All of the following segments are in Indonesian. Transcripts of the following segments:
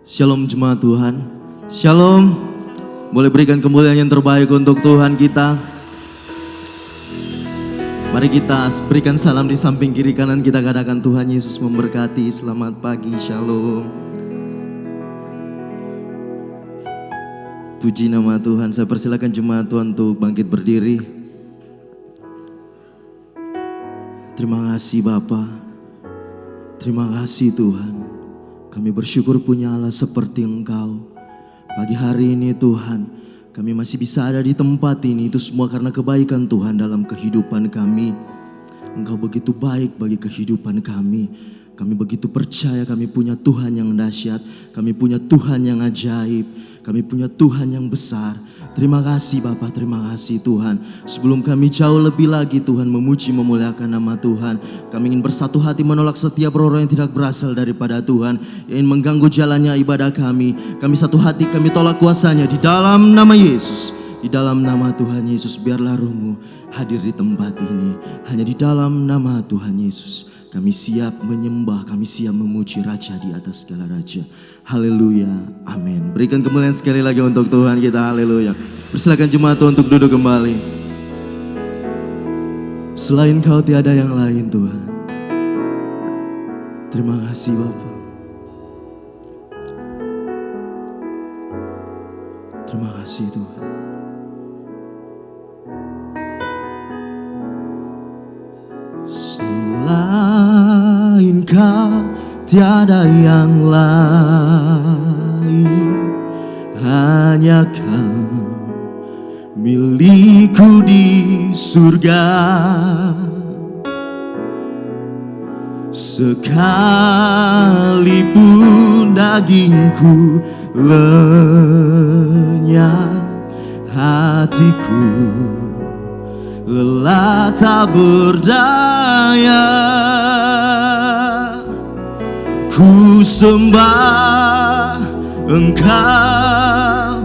Shalom jemaat Tuhan. Shalom. Boleh berikan kemuliaan yang terbaik untuk Tuhan kita. Mari kita berikan salam di samping kiri kanan kita, katakan Tuhan Yesus memberkati. Selamat pagi, shalom. Puji nama Tuhan. Saya persilakan jemaat Tuhan untuk bangkit berdiri. Terima kasih Bapa. Terima kasih Tuhan. Kami bersyukur punya Allah seperti Engkau. Pagi hari ini Tuhan, kami masih bisa ada di tempat ini. Itu semua karena kebaikan Tuhan dalam kehidupan kami. Engkau begitu baik bagi kehidupan kami. Kami begitu percaya kami punya Tuhan yang dahsyat. Kami punya Tuhan yang ajaib. Kami punya Tuhan yang besar. Terima kasih Bapa, terima kasih Tuhan. Sebelum kami jauh lebih lagi Tuhan memuji memuliakan nama Tuhan, kami ingin bersatu hati menolak setiap roh yang tidak berasal daripada Tuhan, yang ingin mengganggu jalannya ibadah kami. Kami satu hati, kami tolak kuasanya di dalam nama Yesus. Di dalam nama Tuhan Yesus, biarlah roh-Mu hadir di tempat ini. Hanya di dalam nama Tuhan Yesus kami siap menyembah, kami siap memuji Raja di atas segala Raja. Haleluya, amin. Berikan kemuliaan sekali lagi untuk Tuhan kita, haleluya. Persilakan jemaat Tuhan untuk duduk kembali. Selain Kau tiada yang lain Tuhan. Terima kasih Bapa. Terima kasih Tuhan. Selain Kau tiada yang lain, hanya Kau milikku di surga. Sekalipun dagingku lenyap, hatiku lelah tak berdaya. Ku sembah Engkau,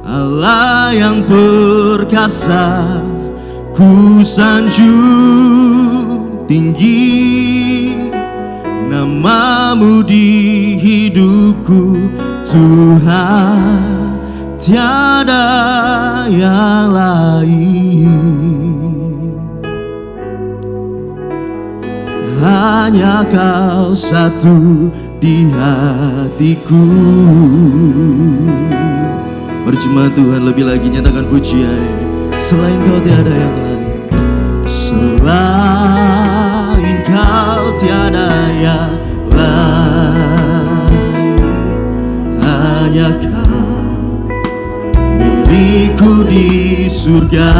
Allah yang perkasa. Ku sanjung tinggi nama-Mu di hidupku Tuhan, tiada yang lain. Hanya Kau satu di hatiku. Berjemaat Tuhan lebih lagi nyatakan pujian. Selain Kau tiada yang lain. Selain Kau tiada yang lain. Hanya Kau milikku di surga.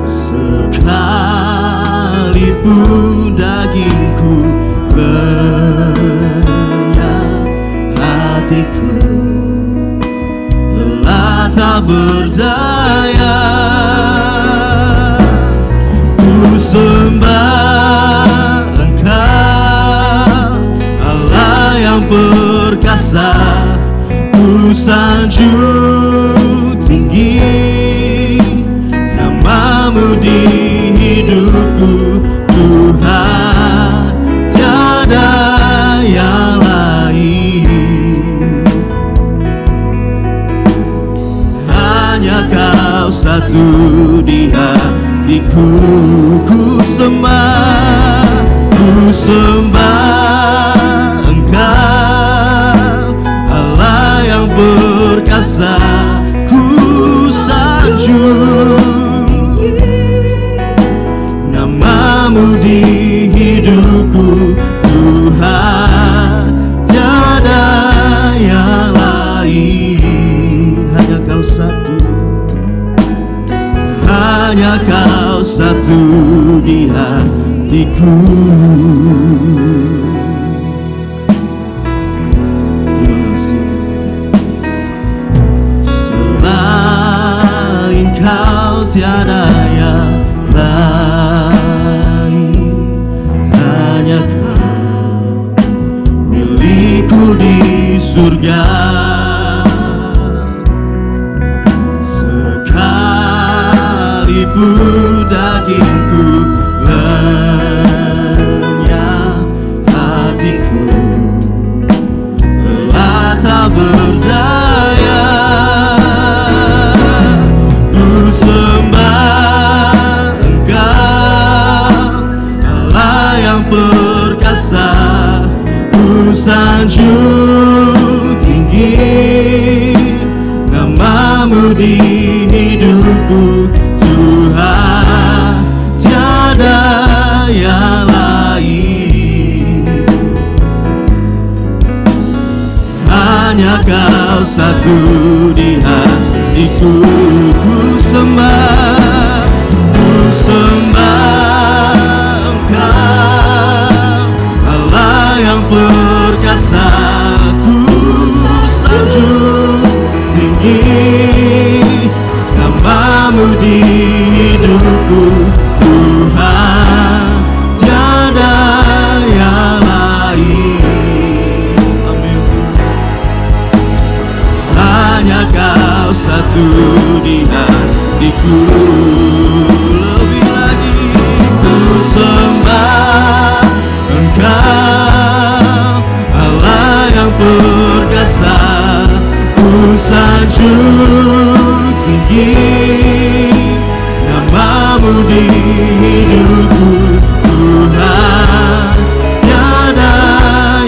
Sekalipun dagingku lenyap, hatiku lelah tak berdaya. Ku sembah Engkau, Allah yang perkasa. Ku sanjung tinggi nama-Mu di hidupku Tuhan, tiada yang lain. Hanya Kau satu di hatiku. Ku sembah Engkau, Allah yang perkasa. Ku sanjung nama-Mu di hidupku Tuhan, tiada yang lain. Hanya Kau satu, hanya Kau satu di hatiku. Terima kasih. Selain Kau tiada yang lain. Hanya Kau milikku di surga. Sekalipun dagingku lenyap, hatiku hanya Kau satu di hatiku. Ku sembah Engkau, Allah yang perkasa. Ku sanjung tinggi nama-Mu di hidupku, Tuhan, tiada yang lain. Amin. Hanya Kau satu di hatiku. Lebih lagi ku sembah Engkau, Allah yang perkasa. Ku sanjung tinggi nama-Mu di hidupku, Tuhan, tiada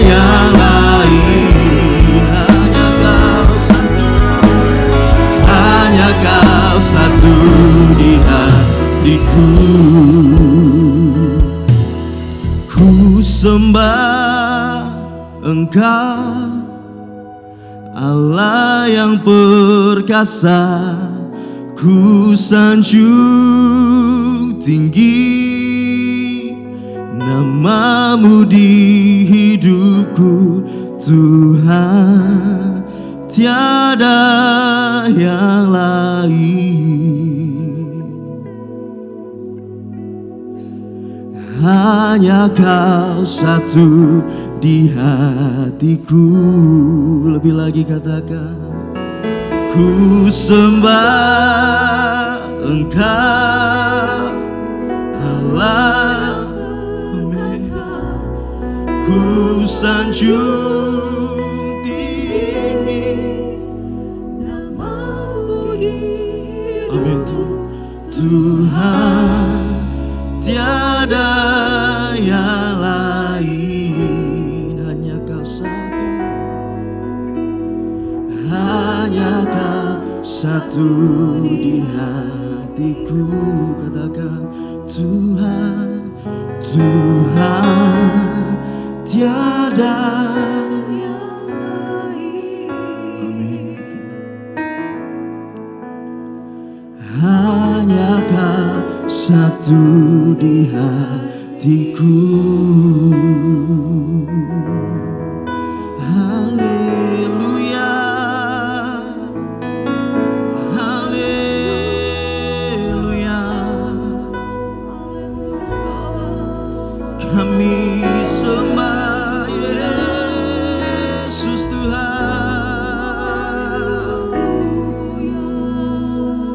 yang lain. Hanya Kau satu di hatiku. Ku sembah Engkau, Allah yang perkasa. Ku sanjung tinggi nama-Mu di hidupku, Tuhan, tiada yang lain. Hanya Kau satu di hatiku. Lebih lagi katakan, ku sembah Engkau, Allah, ku sanjung tinggi nama-Mu di hidupku, Tuhan, tiada yang lain. Hanya Kau satu, hanya Kau satu di hatiku. Katakan, Tuhan, Tuhan, tiada yang lain. Amin. Hanya Kau satu di hatiku. Haleluya, haleluya. Kami sembah Yesus Tuhan.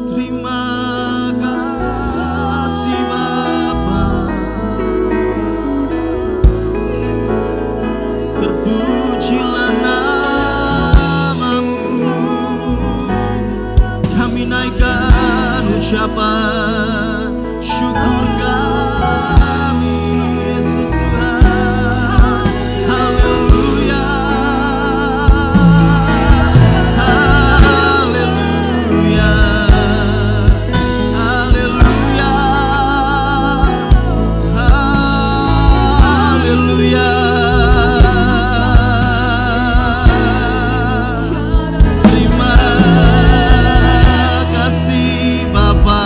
Terima kasih Bapa, terpujilah nama-Mu. Kami naikkan ucapan syukur kami, Yesus Tuhan. Haleluya, haleluya, haleluya, haleluya. Terima kasih Bapa.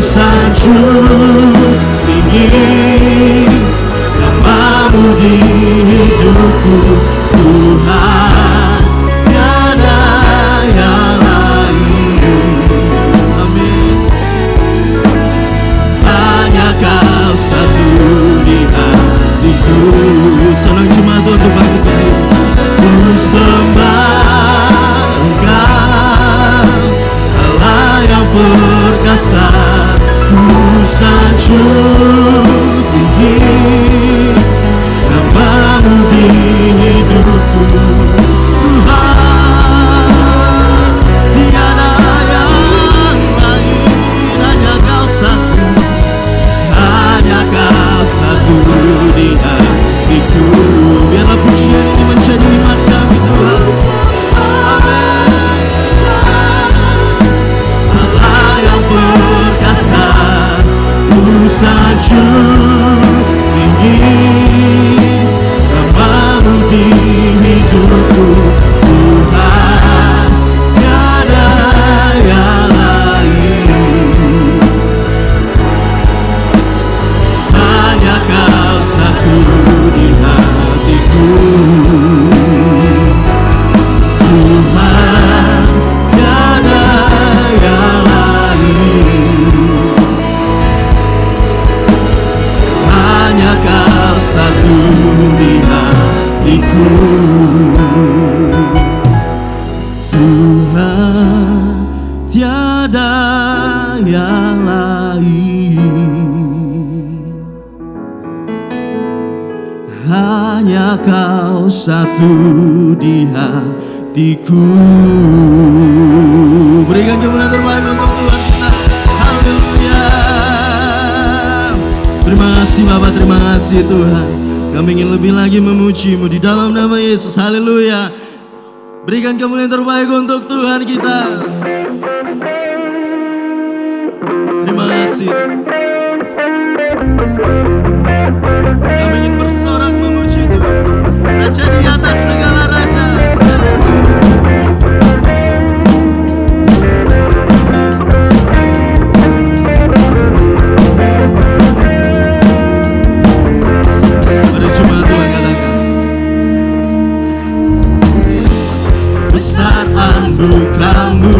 sanjung tinggi namamu di hidupku Tuhan, tiada yang lain. Amin. Hanya Kau satu di hatiku. Senang cuma untuk bagi Tuhan. Ku sembah Engkau Allah yang perkasa. Ku sanjung tinggi namamu di hidupku Tuhan, tiada yang lain. Hanya Kau satu, hanya Kau satu di hatiku. Biarlah pujian ini menjadi iman kami Tuhan. Amin. Allah yang perkasa, ku sanjung tinggi namamu di hidupku Tuhan, tiada yang lain. Hanya Kau satu di hatiku Tuhan, tiada yang lain. Hanya Kau satu di hatiku Tuhan, tiada yang lain. Hanya Kau satu di hatiku. Berikan kemuliaan terbaik untuk Tuhan kita. Haleluya. Terima kasih Bapak, terima kasih Tuhan. Kami ingin lebih lagi memuji-Mu di dalam nama Yesus. Haleluya. Berikan kemuliaan terbaik untuk Tuhan kita. Terima kasih. Kami ingin bersorak memuji Tuhan, Raja di atas segala raja. Mari cuma Tuhan katakan, besar anugerah-Mu,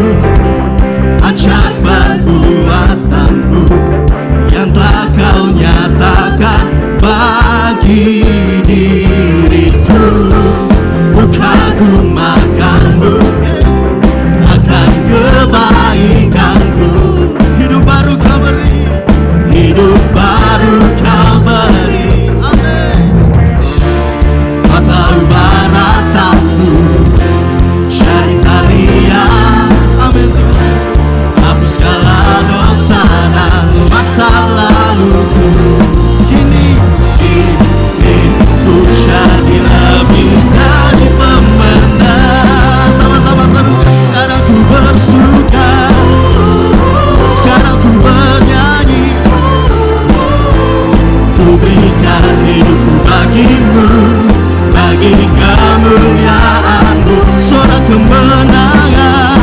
ajaib perbuatan-Mu yang telah Kau nyatakan bagi diriku. Ku kagum akan-Mu, akan kebaikan-Mu. Hidup baru Kau beri, hidup baru Kau beri. Amin. Kau telah ubah rataku jadi tarian. Amin Tuhan. Hapus segala dosa dan masa laluku. Kini ku jadi lebih dari pemenang. Sama-sama seru. Sekarang ku bersuka, sekarang ku bernyanyi. Ku berikan hidupku bagi-Mu, bagi kemuliaan-Mu. Sorak kemenangan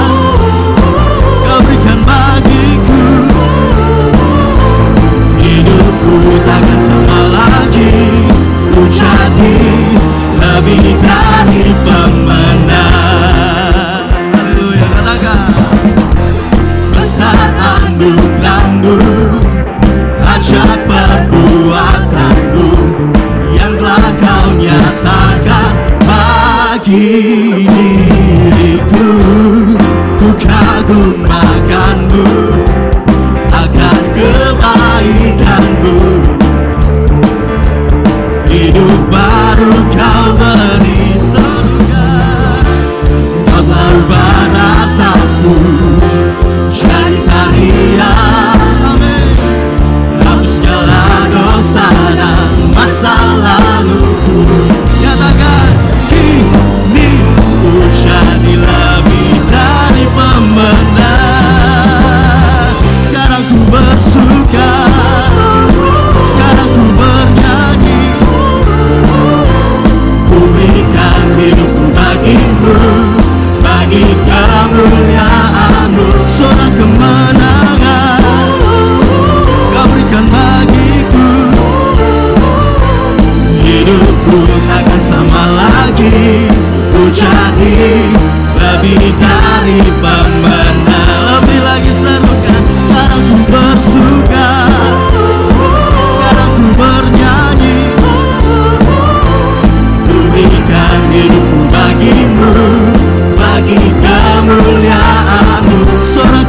Kau berikan bagiku. Hidupku takkan sama lagi. Ku jadi lebih dari pemenang. Haleluya, katakan. Besar anugerah-Mu, ajaib perbuatan-Mu yang telah Kau nyatakan bagi diriku. Ku kagum akan-Mu, akan kebaikan-Mu. Hidup baru Kau beri surga. Kau telah ubah rataku jadi tarian. Amin. Hapus segala dosa dan masa laluku. Nyatakan, kini ku jadi lebih dari pemenang.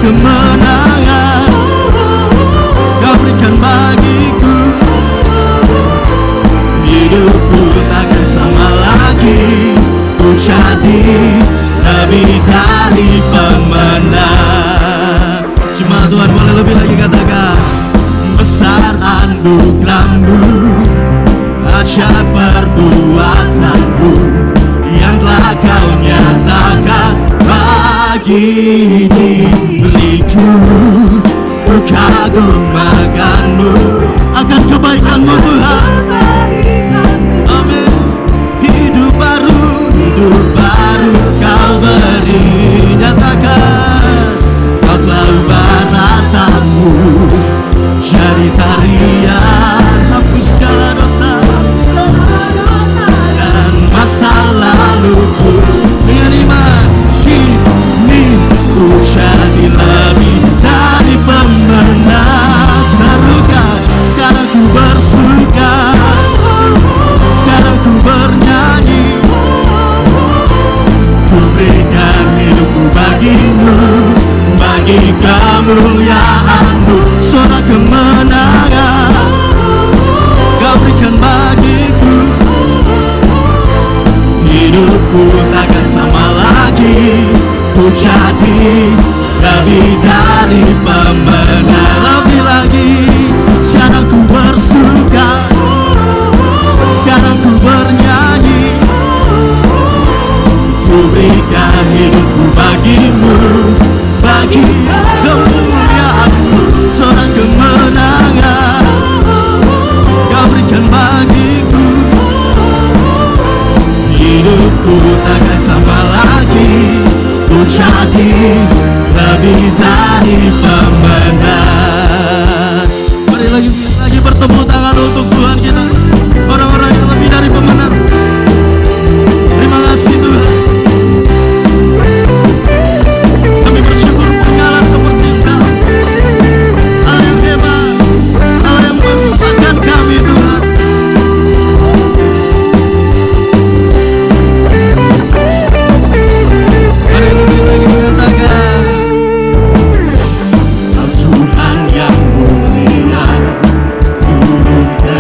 kemenangan Kau berikan bagiku. Hidupku takkan sama lagi, ku jadi lebih dari pemenang. Cuma Tuhan boleh lebih lagi katakan, besar anugerah-Mu, ajaib perbuatan-Mu yang telah Kau nyatakan bagi diriku. Ku kagum akan-Mu, akan kebaikan-Mu Tuhan. Amin. Hidup baru Kau beri, nyatakan Kau telah ubah ratamu jadi tarian, hapus segala dosa dan masa laluku. Dengan iman kini ku jadi lebih dari pemenang. Serukan sekarang ku bersuka, sekarang ku bernyanyi. Ku berikan hidupku bagi-Mu, bagi kemuliaan-Mu. Suara kemenangan Kau berikan bagiku. Hidupku takkan sama lagi, ku jadi lebih dari pemenang. Lebih lagi, sekarang ku bersuka, sekarang ku bernyanyi. Ku berikan hidupku bagi-Mu, bagi kemuliaan-Mu. Seorang kemenangan Kau berikan bagiku. Hidupku takkan sama lagi, ku jadi lebih dari pemenang. Mari lagi bertemu tangan untuk Tuhan kita, orang-orang yang lebih dari pemenang. Terima kasih Tuhan. Kami bersyukur punya Allah seperti Engkau, Allah yang hebat, Allah yang menyembuhkan kami Tuhan. Mari lebih lagi mengatakan, Tuhan yang mulia turun ke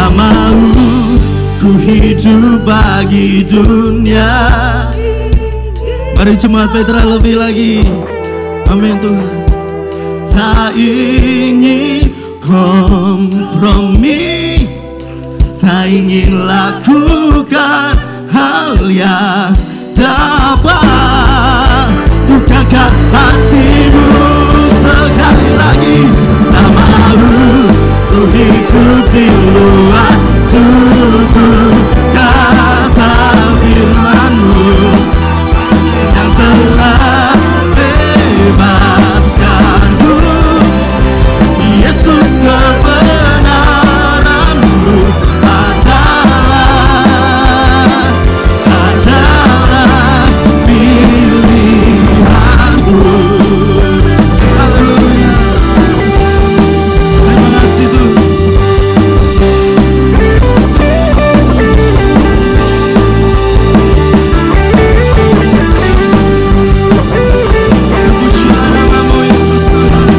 tak mau ku hidup bagi dunia. Mari jemaat Petra lebih lagi. Amin Tuhan. Tak ingin kompromi, tak ingin lakukan hal yang dapat bukakan hatimu sekali lagi. Tak mau ku hidup di luar tutur kata firman-Mu yang telah bebaskanku. Yesus, kebenaran-Mu adalah pilihanku. Haleluya. Terima kasih Tuhan. Pujilah nama-Mu Yesus Tuhan.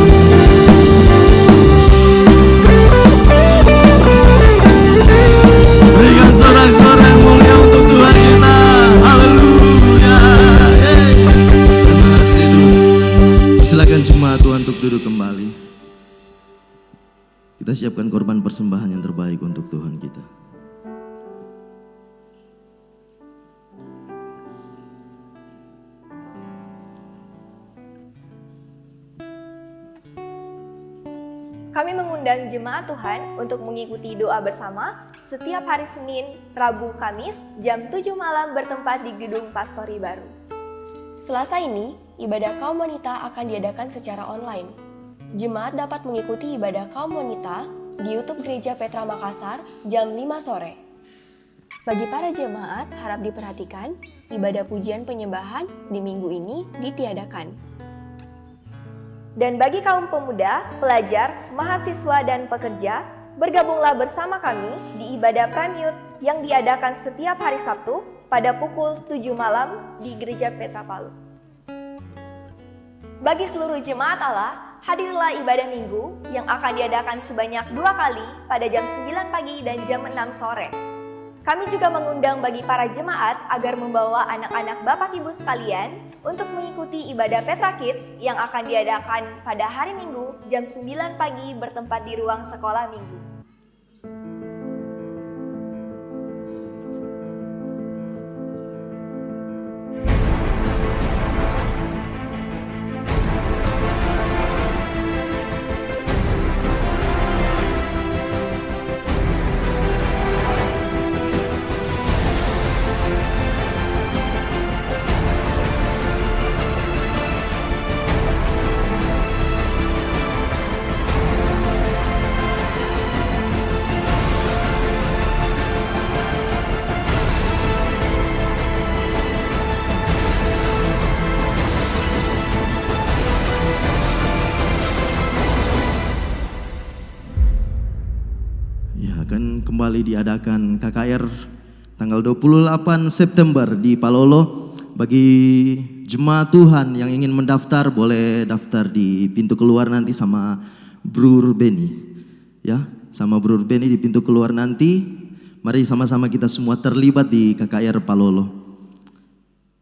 Berikan sorak-sorai yang mulia untuk Tuhan kita. Haleluya. Terima kasih Tuhan. Silakan jemaat Tuhan untuk duduk kembali. Kita siapkan korban persembahan yang terbaik untuk Tuhan kita. Kami mengundang jemaat Tuhan untuk mengikuti doa bersama setiap hari Senin, Rabu, Kamis jam 7 malam bertempat di Gedung Pastori Baru. Selasa ini, ibadah kaum wanita akan diadakan secara online. Jemaat dapat mengikuti ibadah kaum wanita di YouTube Gereja Petra Makassar jam 5 sore. Bagi para jemaat, harap diperhatikan, ibadah pujian penyembahan di minggu ini ditiadakan. Dan bagi kaum pemuda, pelajar, mahasiswa, dan pekerja, bergabunglah bersama kami di ibadah Premiut yang diadakan setiap hari Sabtu pada pukul 7 malam di Gereja Petra Palu. Bagi seluruh jemaat Allah, hadirlah ibadah minggu yang akan diadakan sebanyak 2 kali pada jam 9 pagi dan jam 6 sore. Kami juga mengundang bagi para jemaat agar membawa anak-anak Bapak Ibu sekalian untuk mengikuti ibadah Petra Kids yang akan diadakan pada hari Minggu jam 9 pagi bertempat di ruang sekolah minggu. Akan kembali diadakan KKR tanggal 28 September di Palolo. Bagi jemaat Tuhan yang ingin mendaftar boleh daftar di pintu keluar nanti sama Brur Benny. Ya, sama Brur Benny di pintu keluar nanti. Mari sama-sama kita semua terlibat di KKR Palolo.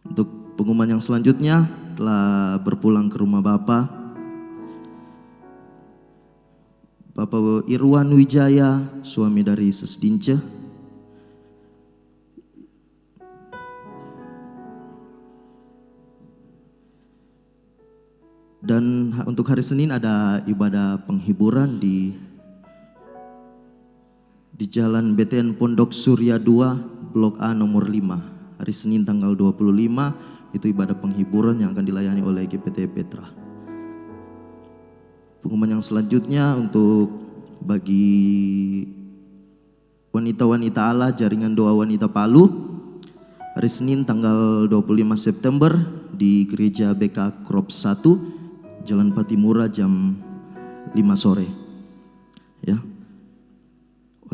Untuk pengumuman yang selanjutnya telah berpulang ke rumah Bapak Irwan Wijaya, suami dari Sesdince. Dan untuk hari Senin ada ibadah penghiburan di Jalan BTN Pondok Surya 2, Blok A nomor 5. Hari Senin tanggal 25 itu ibadah penghiburan yang akan dilayani oleh GPT Petra. Pengumuman yang selanjutnya untuk bagi wanita-wanita Allah Jaringan Doa Wanita Palu, hari Senin tanggal 25 September di Gereja BK Krop 1, Jalan Patimura jam 5 sore. Ya.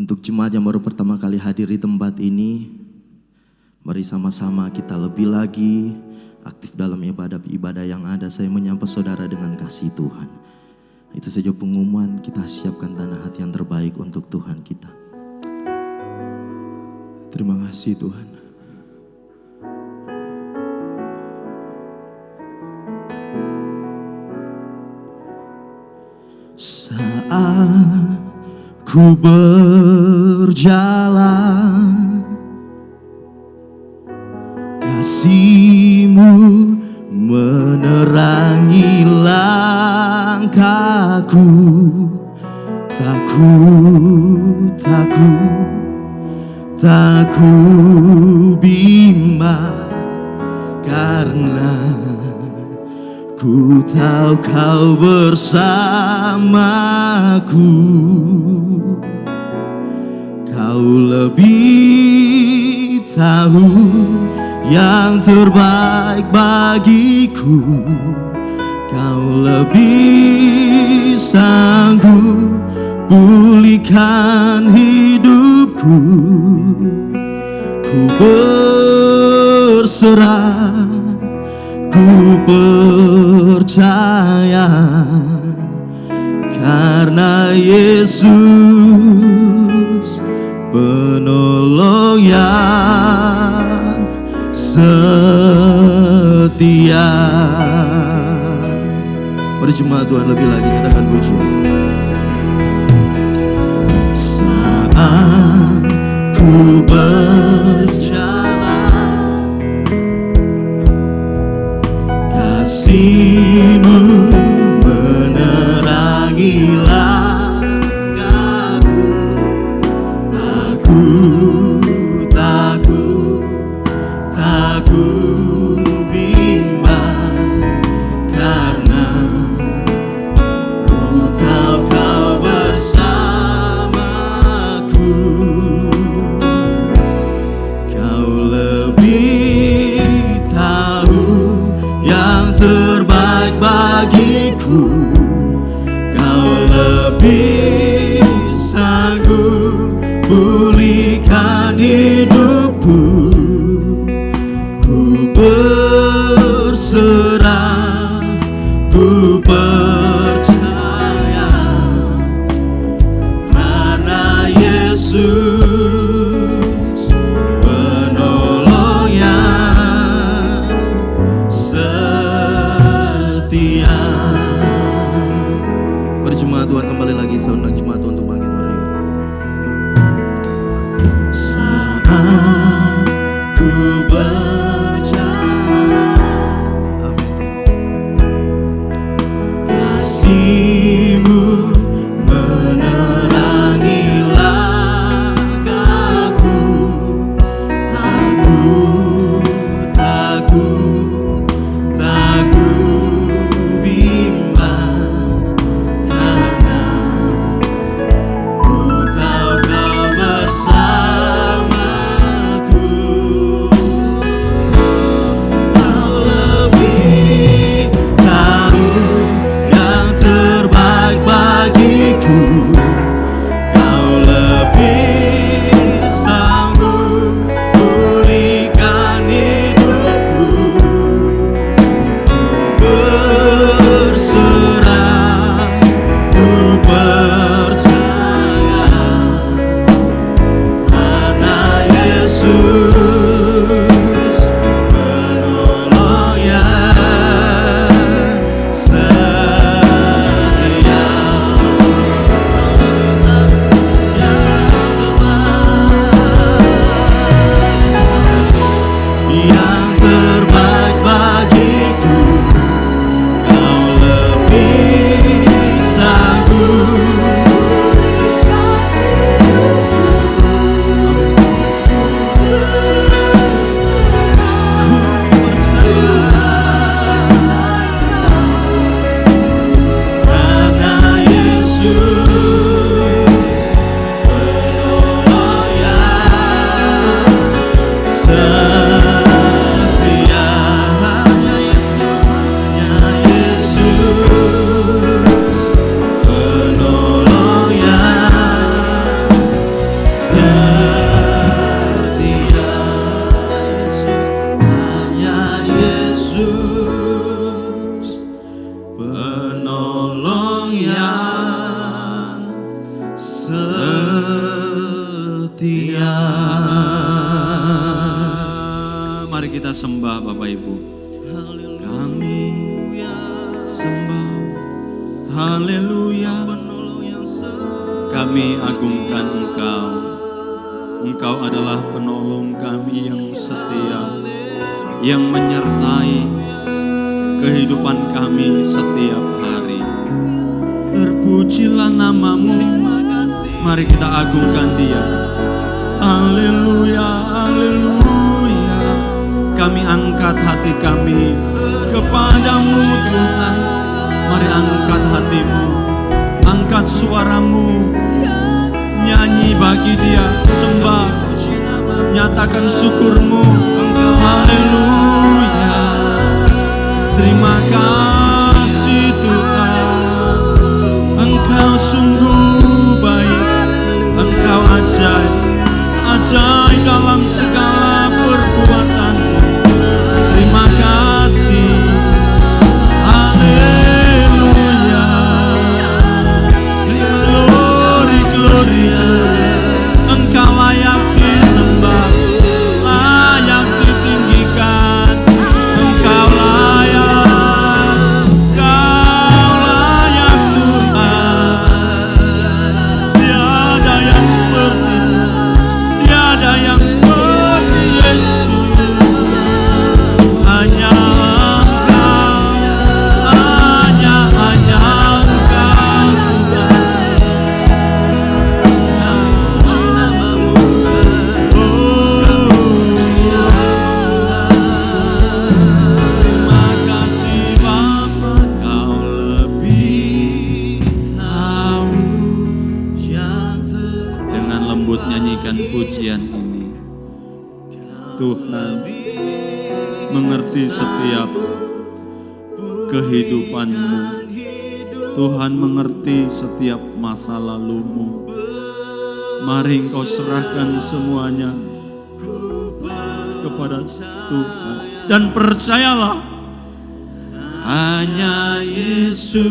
Untuk jemaat yang baru pertama kali hadir di tempat ini, mari sama-sama kita lebih lagi aktif dalam ibadah yang ada. Saya menyapa saudara dengan kasih Tuhan. Itu saja pengumuman, kita siapkan tanah hati yang terbaik untuk Tuhan kita. Terima kasih Tuhan. Saat ku berjalan, kasih-Mu menerangi langkahku. Tak ku bimbang, karena ku tahu Kau bersamaku. Kau lebih tahu yang terbaik bagiku. Kau lebih sanggup pulihkan hidupku. Ku berserah, ku percaya, karena Yesus penolong yang setia. Mari jemaat Tuhan lebih lagi nyatakan pujian. Saat ku berjalan, kasih-Mu menerangi langkahku. Tak ku bimbang, karena ku tahu Kau bersamaku. Kau lebih tahu yang terbaik bagiku. Kau lebih sanggup pulihkan hidupku. Ku berserah, ku percaya, karena Yesus penolong yang setia. Mari jemaat Tuhan kembali lagi, saya undang jemaat Tuhan untuk bangkit berdiri. Saat ku berjalan, kasih-Mu menerangi langkahku. Tak ku bimbang, karena ku tahu Kau bersamaku. Kau lebih tahu yang terbaik bagiku. Kau lebih sanggup pulihkan hidupku. Berserah, ku percaya, karena Yesus penolong yang setia. Yang terbaik bagiku. Kau lebih sanggup ku percaya, karena Yesus penolong yang setia. Hanya Yesus penolong yang setia. Hanya Yesus penolong yang setia. sembah Bapak Ibu. Kami sembah. Haleluya. Kami agungkan Engkau. Engkau adalah penolong kami yang setia, yang menyertai kehidupan kami setiap hari. Terpujilah nama-Mu. Mari kita agungkan Dia. Haleluya, haleluya. Kami angkat hati kami kepadamu Tuhan. Mari angkat hatimu, angkat suaramu, nyanyi bagi Dia, sembah, nyatakan syukurmu. Haleluya. Terima kasih Tuhan, Engkau sungguh baik, Engkau ajaib, ajaib dalam segala perbuatan. Terima kasih. Haleluya. Glory, glory. Engkau layak disembah, layak ditinggikan. Engkau layak Tuhan. Tiada yang seperti-Mu, tiada yang seperti Yesus. Hanya Engkau, hanya Engkau Tuhan. Terima kasih Bapa, Kau lebih tahu. Dengan lembut nyanyikan pujian ini. Tuhan mengerti setiap kehidupanmu. Tuhan mengerti setiap masa lalumu. Mari Engkau serahkan semuanya kepada Tuhan. Dan percayalah, hanya Yesus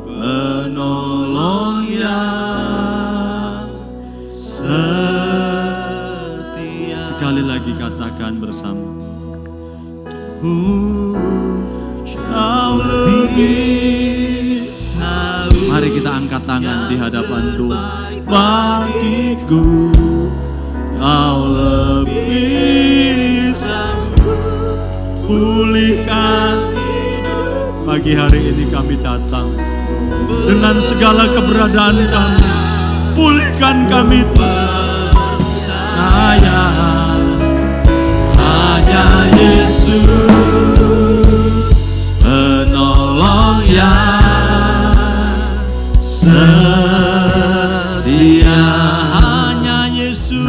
penolong yang setia. Sekali lagi katakan bersama. Kau lebih tahu. Mari kita angkat tangan di hadapan Tuhan. Bagiku Kau lebih sanggup pulihkan. Pagi hari ini kami datang dengan segala keberadaan kami. Pulihkan kami Tuhan. Hanya Yesus penolong yang setia. Hanya Yesus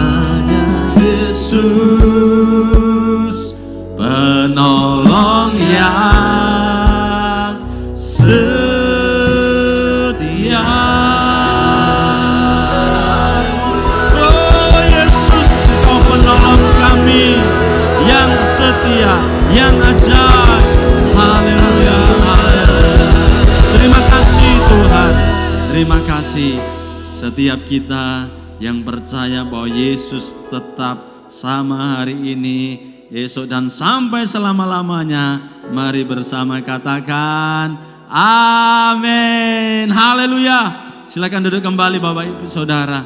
penolong yang setia. Oh Yesus, Kau penolong kami yang setia, yang ajaib. Haleluya, haleluya. Terima kasih Tuhan. Terima kasih setiap kita yang percaya bahwa Yesus tetap sama hari ini, esok dan sampai selama-lamanya. Mari bersama katakan amin. Haleluya. Silakan duduk kembali Bapak Ibu Saudara.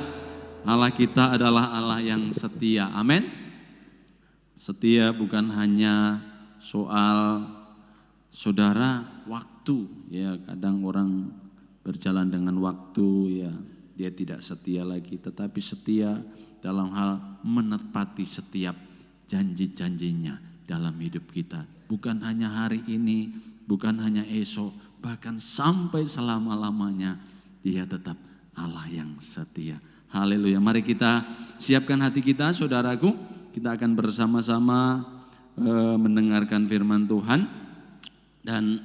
Allah kita adalah Allah yang setia. Amin. Setia bukan hanya soal saudara waktu, ya kadang orang berjalan dengan waktu, ya dia tidak setia lagi, tetapi setia dalam hal menepati setiap janji-janjinya dalam hidup kita. Bukan hanya hari ini, bukan hanya esok, bahkan sampai selama-lamanya Dia tetap Allah yang setia. Haleluya. Mari kita siapkan hati kita saudaraku. Kita akan bersama-sama mendengarkan firman Tuhan. Dan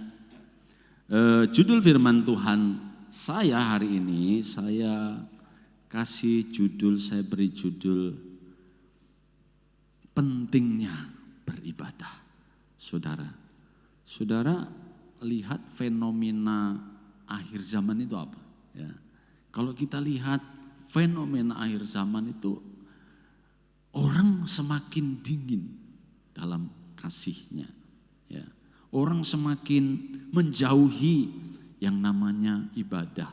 judul firman Tuhan saya hari ini, saya kasih judul, saya beri judul pentingnya beribadah. Saudara lihat fenomena akhir zaman itu apa? Ya. Kalau kita lihat fenomena akhir zaman itu orang semakin dingin dalam kasihnya. Ya. Orang semakin menjauhi yang namanya ibadah.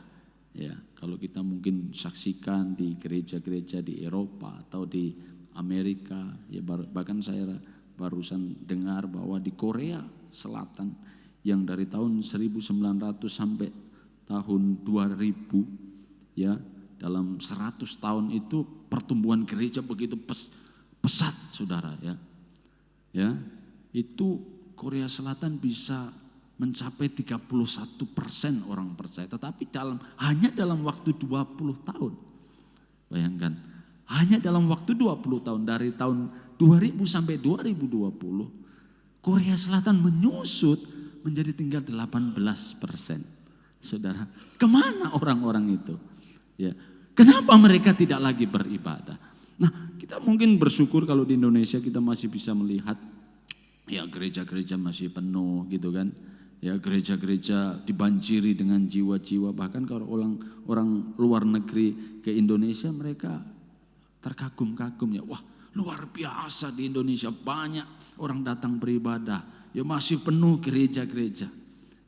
Ya, kalau kita mungkin saksikan di gereja-gereja di Eropa atau di Amerika, ya bahkan saya barusan dengar bahwa di Korea Selatan yang dari tahun 1900 sampai tahun 2000, ya dalam 100 tahun itu pertumbuhan gereja begitu pesat, saudara, ya. Ya, itu Korea Selatan bisa mencapai 31% orang percaya. Tetapi hanya dalam waktu 20 tahun. Bayangkan, hanya dalam waktu 20 tahun, dari tahun 2000 sampai 2020, Korea Selatan menyusut menjadi tinggal 18%. Saudara, kemana orang-orang itu? Ya, kenapa mereka tidak lagi beribadah? Nah, kita mungkin bersyukur kalau di Indonesia kita masih bisa melihat ya gereja-gereja masih penuh gitu kan. Ya gereja-gereja dibanjiri dengan jiwa-jiwa, bahkan kalau orang luar negeri ke Indonesia mereka terkagum-kagum ya. Wah, luar biasa di Indonesia banyak orang datang beribadah. Ya masih penuh gereja-gereja.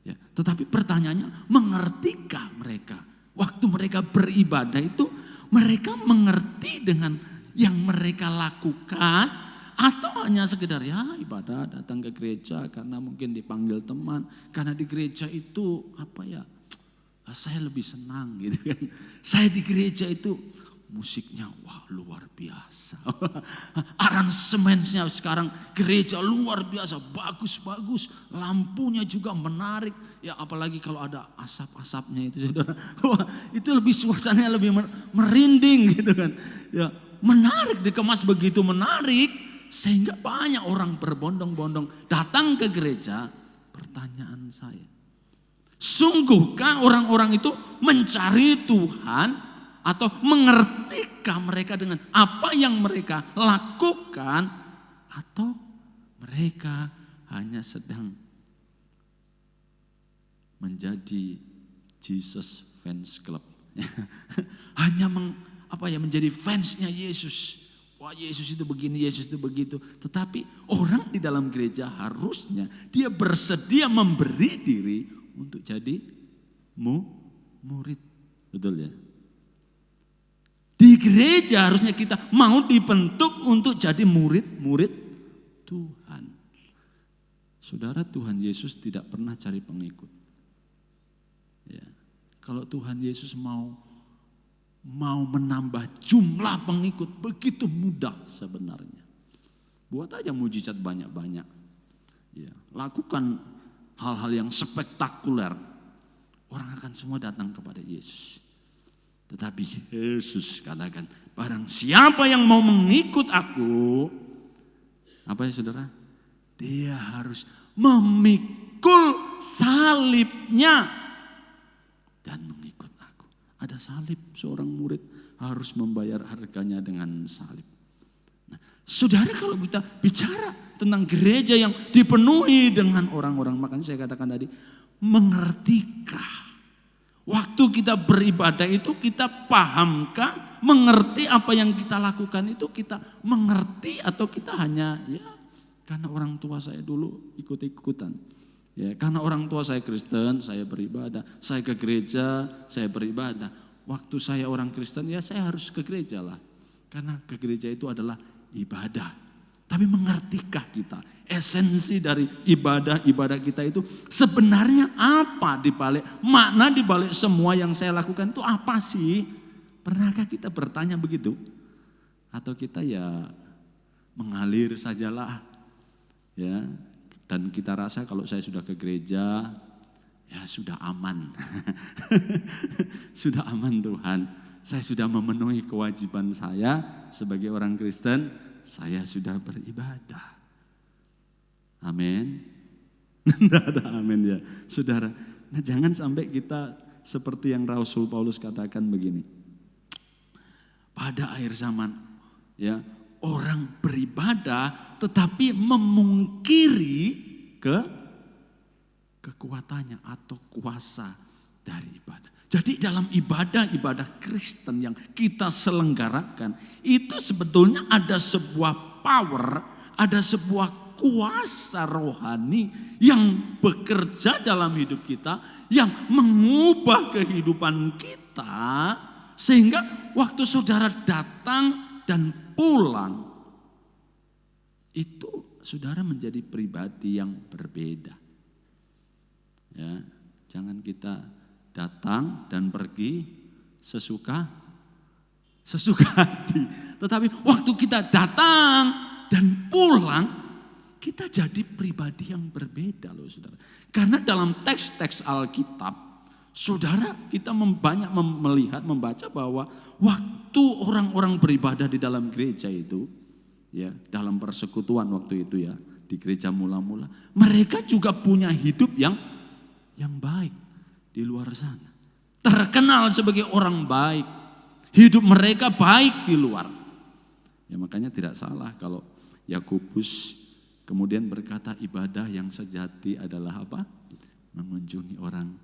Ya, tetapi pertanyaannya, mengertikah mereka? Waktu mereka beribadah itu mereka mengerti dengan yang mereka lakukan, atau hanya sekedar ya ibadah, datang ke gereja karena mungkin dipanggil teman, karena di gereja itu saya lebih senang gitu kan. Saya di gereja itu musiknya wah luar biasa. Aransemennya sekarang gereja luar biasa, bagus-bagus, lampunya juga menarik. Ya apalagi kalau ada asap-asapnya itu saudara. Wah, itu lebih suasananya lebih merinding gitu kan. Ya menarik, dikemas begitu menarik. Sehingga banyak orang berbondong-bondong datang ke gereja. Pertanyaan saya, sungguhkah orang-orang itu mencari Tuhan atau mengertikah mereka dengan apa yang mereka lakukan, atau mereka hanya sedang menjadi Jesus fans club? Hanya menjadi fansnya Yesus. Wah Yesus itu begini, Yesus itu begitu. Tetapi orang di dalam gereja harusnya dia bersedia memberi diri untuk jadi murid. Betul ya? Di gereja harusnya kita mau dibentuk untuk jadi murid-murid Tuhan. Saudara, Tuhan Yesus tidak pernah cari pengikut. Ya. Kalau Tuhan Yesus mau menambah jumlah pengikut begitu mudah sebenarnya. Buat aja mujizat banyak-banyak. Ya, lakukan hal-hal yang spektakuler. Orang akan semua datang kepada Yesus. Tetapi Yesus katakan, barang siapa yang mau mengikut aku, apa ya saudara? Dia harus memikul salibnya dan mengikut aku. Ada salib, seorang murid harus membayar harganya dengan salib. Nah, saudara, kalau kita bicara tentang gereja yang dipenuhi dengan orang-orang, makanya saya katakan tadi, mengertikah? Waktu kita beribadah itu kita pahamkah? Mengerti apa yang kita lakukan itu kita mengerti, atau kita hanya ya karena orang tua saya dulu ikut-ikutan. Ya, karena orang tua saya Kristen, saya beribadah. Saya ke gereja, saya beribadah. Waktu saya orang Kristen, ya saya harus ke gereja lah. Karena ke gereja itu adalah ibadah. Tapi mengertikah kita esensi dari ibadah kita itu sebenarnya apa dibalik, makna dibalik semua yang saya lakukan itu apa sih? Pernahkah kita bertanya begitu? Atau kita ya mengalir sajalah, ya? Dan kita rasa kalau saya sudah ke gereja, ya sudah aman. Sudah aman Tuhan. Saya sudah memenuhi kewajiban saya sebagai orang Kristen. Saya sudah beribadah. Amin. Tidak ada amin ya. Saudara, nah jangan sampai kita seperti yang Rasul Paulus katakan begini. Pada akhir zaman, ya, orang beribadah tetapi memungkiri kekuatannya atau kuasa dari ibadah. Jadi dalam ibadah Kristen yang kita selenggarakan, itu sebetulnya ada sebuah power, ada sebuah kuasa rohani yang bekerja dalam hidup kita, yang mengubah kehidupan kita, sehingga waktu saudara datang dan pulang, itu saudara menjadi pribadi yang berbeda. Ya, jangan kita datang dan pergi sesuka hati. Tetapi waktu kita datang dan pulang, kita jadi pribadi yang berbeda loh saudara. Karena dalam teks-teks Alkitab, saudara kita banyak melihat, membaca bahwa waktu orang-orang beribadah di dalam gereja itu, ya dalam persekutuan waktu itu ya, di gereja mula-mula, mereka juga punya hidup yang baik. Di luar sana terkenal sebagai orang baik, hidup mereka baik di luar. Ya makanya tidak salah kalau Yakobus kemudian berkata ibadah yang sejati adalah apa? Mengunjungi orang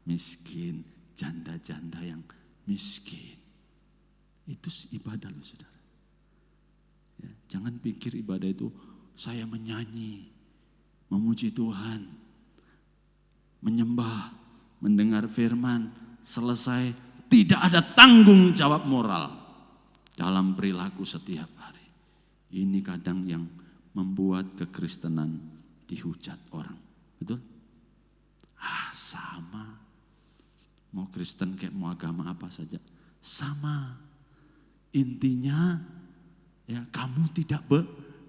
miskin, janda-janda yang miskin. Itu ibadah loh saudara. Ya, jangan pikir ibadah itu saya menyanyi, memuji Tuhan, menyembah, mendengar firman, selesai, tidak ada tanggung jawab moral dalam perilaku setiap hari. Ini kadang yang membuat kekristenan dihujat orang. Betul? Sama. Mau Kristen kayak mau agama apa saja, sama. Intinya ya kamu tidak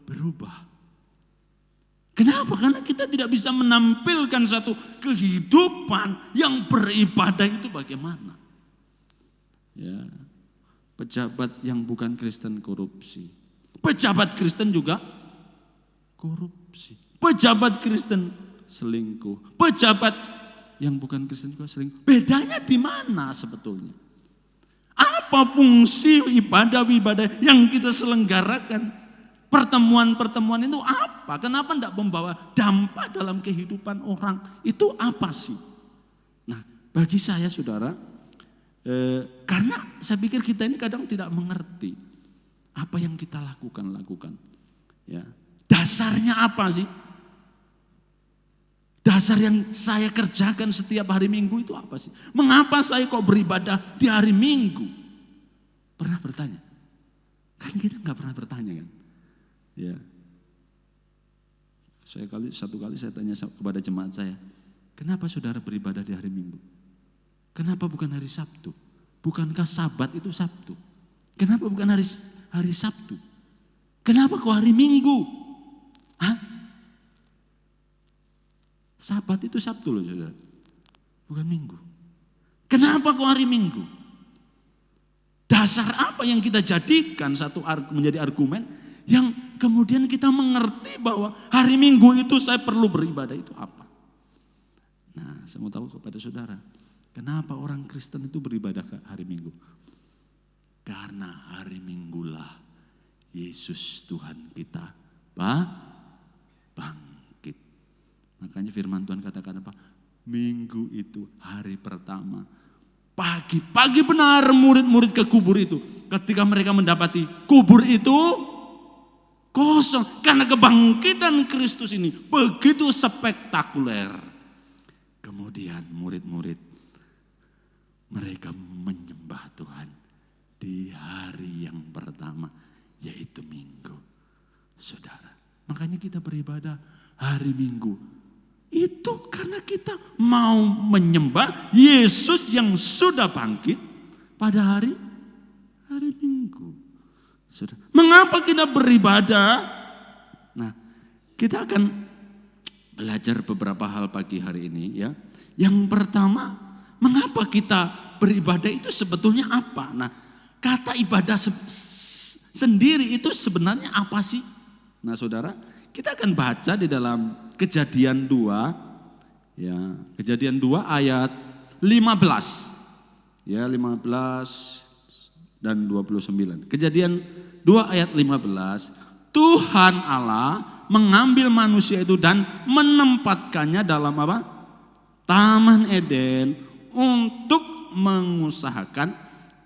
berubah. Kenapa? Karena kita tidak bisa menampilkan satu kehidupan yang beribadah itu bagaimana. Ya, pejabat yang bukan Kristen korupsi. Pejabat Kristen juga korupsi. Pejabat Kristen selingkuh. Pejabat yang bukan Kristen juga selingkuh. Bedanya di mana sebetulnya? Apa fungsi ibadah-ibadah yang kita selenggarakan? Pertemuan-pertemuan itu apa? Kenapa tidak membawa dampak dalam kehidupan orang? Itu apa sih? Nah, bagi saya saudara, karena saya pikir kita ini kadang tidak mengerti apa yang kita lakukan. Ya, dasarnya apa sih? Dasar yang saya kerjakan setiap hari Minggu itu apa sih? Mengapa saya kok beribadah di hari Minggu? Pernah bertanya? Kan kita nggak pernah bertanya kan? Ya, satu kali saya tanya kepada jemaat saya, kenapa saudara beribadah di hari Minggu? Kenapa bukan hari Sabtu? Bukankah Sabat itu Sabtu? Kenapa bukan hari Sabtu? Kenapa kok hari Minggu? Hah? Sabat itu Sabtu loh saudara, bukan Minggu. Kenapa kok hari Minggu? Dasar apa yang kita jadikan menjadi argumen yang kemudian kita mengerti bahwa hari Minggu itu saya perlu beribadah itu apa? Nah, saya mau tahu kepada saudara, kenapa orang Kristen itu beribadah hari Minggu? Karena hari Minggulah Yesus Tuhan kita bangkit. Makanya firman Tuhan katakan apa? Minggu itu hari pertama. Pagi benar murid-murid ke kubur itu. Ketika mereka mendapati kubur itu kosong. Karena kebangkitan Kristus ini begitu spektakuler. Kemudian murid-murid mereka menyembah Tuhan di hari yang pertama, yaitu Minggu. Saudara, makanya kita beribadah hari Minggu. Itu karena kita mau menyembah Yesus yang sudah bangkit pada hari Minggu. Saudara, mengapa kita beribadah? Nah, kita akan belajar beberapa hal pagi hari ini ya. Yang pertama, mengapa kita beribadah itu sebetulnya apa? Nah, kata ibadah sendiri itu sebenarnya apa sih? Nah, saudara, kita akan baca di dalam Kejadian 2 ya, Kejadian 2 ayat 15. Ya, 15 dan 29. Kejadian 2 ayat 15. Tuhan Allah mengambil manusia itu dan menempatkannya dalam apa? Taman Eden untuk mengusahakan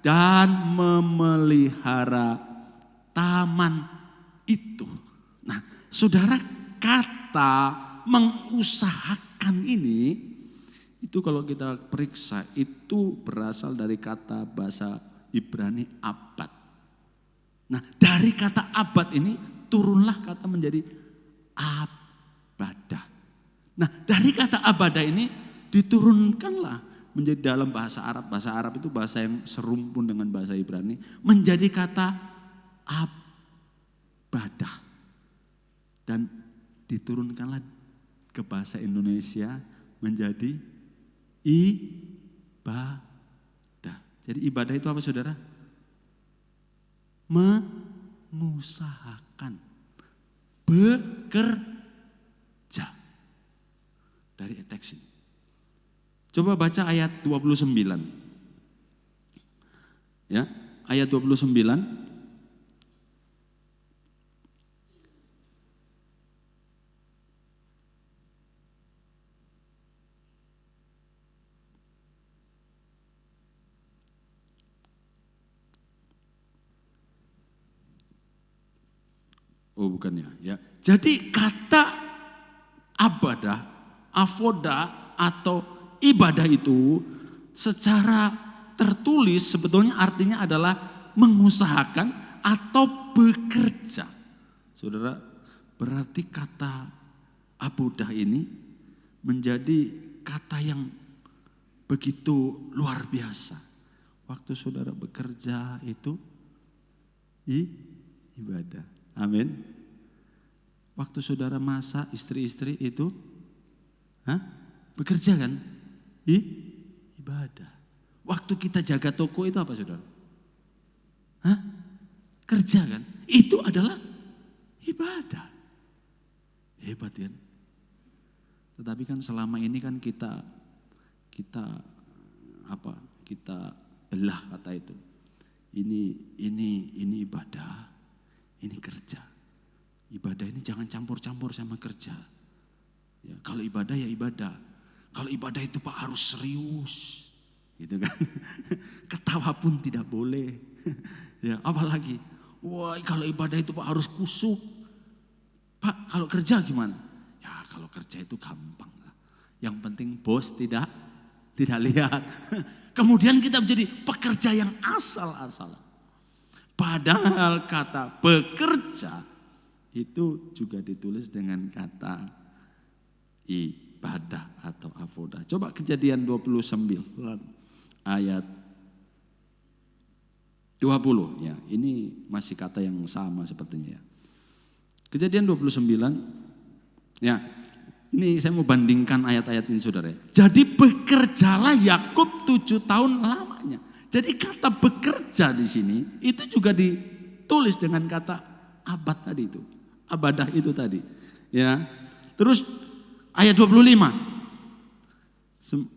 dan memelihara taman itu. Nah, saudara, kata mengusahakan ini, itu kalau kita periksa, itu berasal dari kata bahasa Ibrani abad. Nah, dari kata abad ini turunlah kata menjadi abadah. Nah, dari kata abadah ini diturunkanlah menjadi dalam bahasa Arab. Bahasa Arab itu bahasa yang serumpun dengan bahasa Ibrani, menjadi kata abadah. Dan diturunkanlah ke bahasa Indonesia menjadi ibadah. Jadi ibadah itu apa, saudara? Mengusahakan, bekerja. Dari teks ini. Coba baca ayat 29. Ya, ayat 29. Oh, bukannya ya. Jadi kata abadah, avoda atau ibadah itu secara tertulis sebetulnya artinya adalah mengusahakan atau bekerja. Saudara, berarti kata abodah ini menjadi kata yang begitu luar biasa. Waktu saudara bekerja itu ibadah. Amin. Waktu saudara masak, istri-istri itu bekerja kan? Ibadah. Waktu kita jaga toko itu apa, saudara? Kerja kan? Itu adalah ibadah. Hebat kan? Tetapi kan selama ini kan kita belah kata itu. Ini ibadah. Ini kerja. Ibadah ini jangan campur-campur sama kerja. Ya, kalau ibadah ya ibadah. Kalau ibadah itu Pak harus serius. Gitu kan. Ketawa pun tidak boleh. Ya, apalagi, wah kalau ibadah itu Pak harus kusuk. Pak, kalau kerja gimana? Ya, kalau kerja itu gampang. Yang penting bos tidak lihat. Kemudian kita menjadi pekerja yang asal-asalan. Padahal kata bekerja itu juga ditulis dengan kata ibadah atau avodah. Coba Kejadian 29 ayat 20 ya. Ini masih kata yang sama sepertinya ya. Kejadian 29 ya. Ini saya mau bandingkan ayat-ayat ini, saudara. Jadi bekerjalah Yakub 7 tahun lamanya. Jadi kata bekerja di sini itu juga ditulis dengan kata abad tadi itu. Abadah itu tadi. Ya. Terus ayat 25.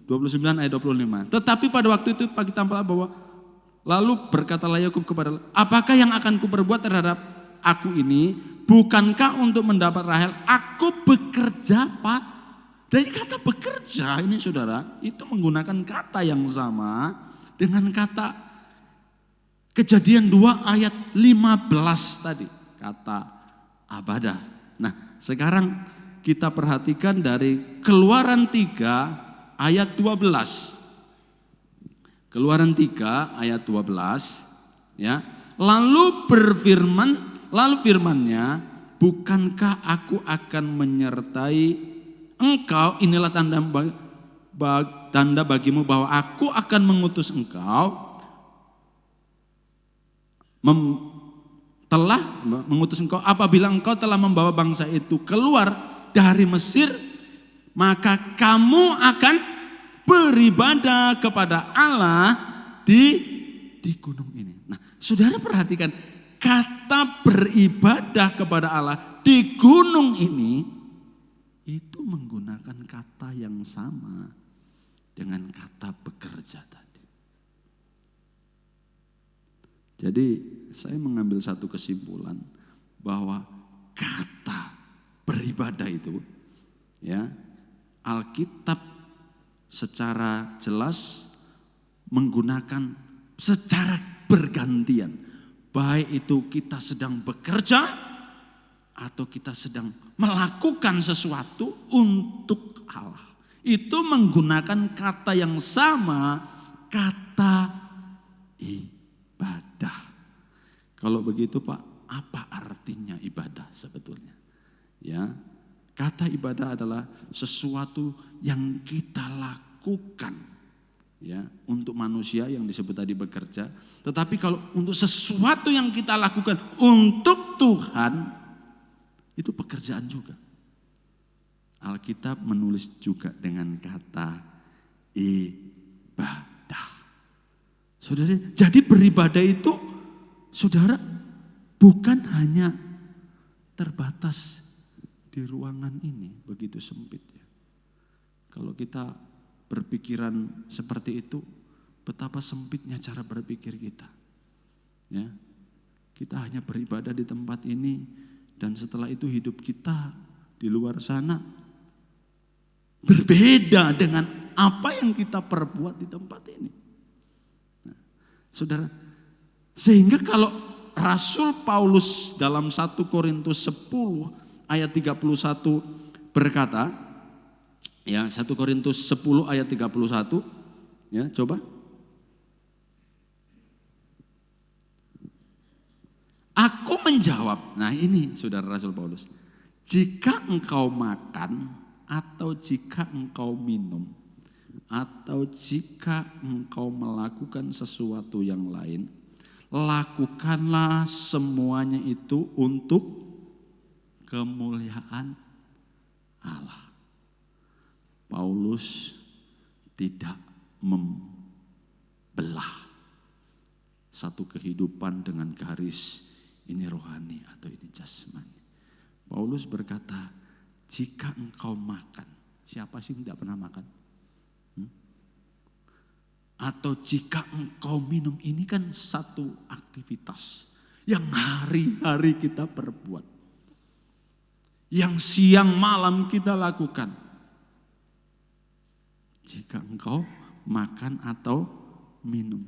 29 ayat 25. Tetapi pada waktu itu pagi tampaklah bahwa lalu berkatalah Yakub kepada, apakah yang akan kuperbuat terhadap aku ini? Bukankah untuk mendapat Rahel aku bekerja, Pak? Dari kata bekerja ini, saudara, itu menggunakan kata yang sama dengan kata Kejadian 2 ayat 15 tadi. Kata abadah. Nah, sekarang kita perhatikan dari Keluaran 3 ayat 12. Keluaran 3 ayat 12 ya. Lalu firmannya, bukankah aku akan menyertai engkau, inilah tanda bagimu bahwa aku akan mengutus engkau, telah mengutus engkau apabila engkau telah membawa bangsa itu keluar dari Mesir, maka kamu akan beribadah kepada Allah di gunung ini. Nah, saudara perhatikan kata beribadah kepada Allah di gunung ini itu menggunakan kata yang sama dengan kata bekerja tadi. Jadi saya mengambil satu kesimpulan bahwa kata beribadah itu ya, Alkitab secara jelas menggunakan secara bergantian. Baik itu kita sedang bekerja atau kita sedang melakukan sesuatu untuk Allah. Itu menggunakan kata yang sama, kata ibadah. Kalau begitu Pak, apa artinya ibadah sebetulnya? Ya, kata ibadah adalah sesuatu yang kita lakukan, ya, untuk manusia yang disebut tadi bekerja. Tetapi kalau untuk sesuatu yang kita lakukan untuk Tuhan, itu pekerjaan juga. Alkitab menulis juga dengan kata ibadah. Saudara, jadi beribadah itu, saudara, bukan hanya terbatas di ruangan ini, begitu sempit ya. Kalau kita berpikiran seperti itu, betapa sempitnya cara berpikir kita. Ya, kita hanya beribadah di tempat ini, dan setelah itu hidup kita di luar sana berbeda dengan apa yang kita perbuat di tempat ini. Nah, saudara, sehingga kalau Rasul Paulus dalam 1 Korintus 10 ayat 31 berkata, ya, 1 Korintus 10 ayat 31, ya, coba. Aku menjawab, nah ini saudara Rasul Paulus, jika engkau makan atau jika engkau minum atau jika engkau melakukan sesuatu yang lain, lakukanlah semuanya itu untuk kemuliaan Allah. Paulus tidak membelah satu kehidupan dengan garis ini rohani atau ini jasmani. Paulus berkata, jika engkau makan, siapa sih yang tidak pernah makan? Atau jika engkau minum, ini kan satu aktivitas yang hari-hari kita perbuat. Yang siang malam kita lakukan. Jika engkau makan atau minum.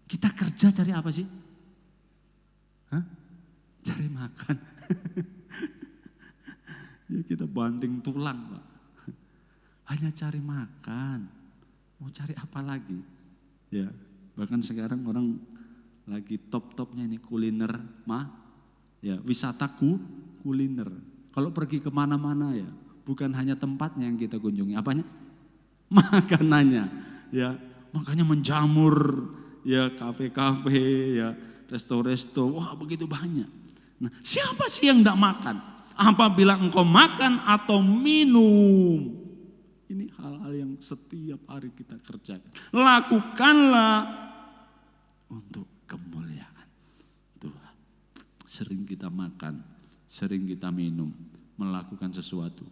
Kita kerja cari apa sih? Hah? Cari makan. Ya, kita banting tulang Pak. Hanya cari makan. Mau cari apa lagi? Ya, bahkan sekarang orang lagi top-topnya ini kuliner, ya, wisata kuliner. Kalau pergi kemana-mana ya, bukan hanya tempatnya yang kita kunjungi, apanya? Makanannya, ya, makanya menjamur, ya, kafe-kafe, ya, resto-resto, wah begitu banyak. Nah, siapa sih yang tidak makan? Apabila engkau makan atau minum, ini hal-hal yang setiap hari kita kerjakan. Lakukanlah untuk kemuliaan Tuhan. Sering kita makan, sering kita minum, melakukan sesuatu.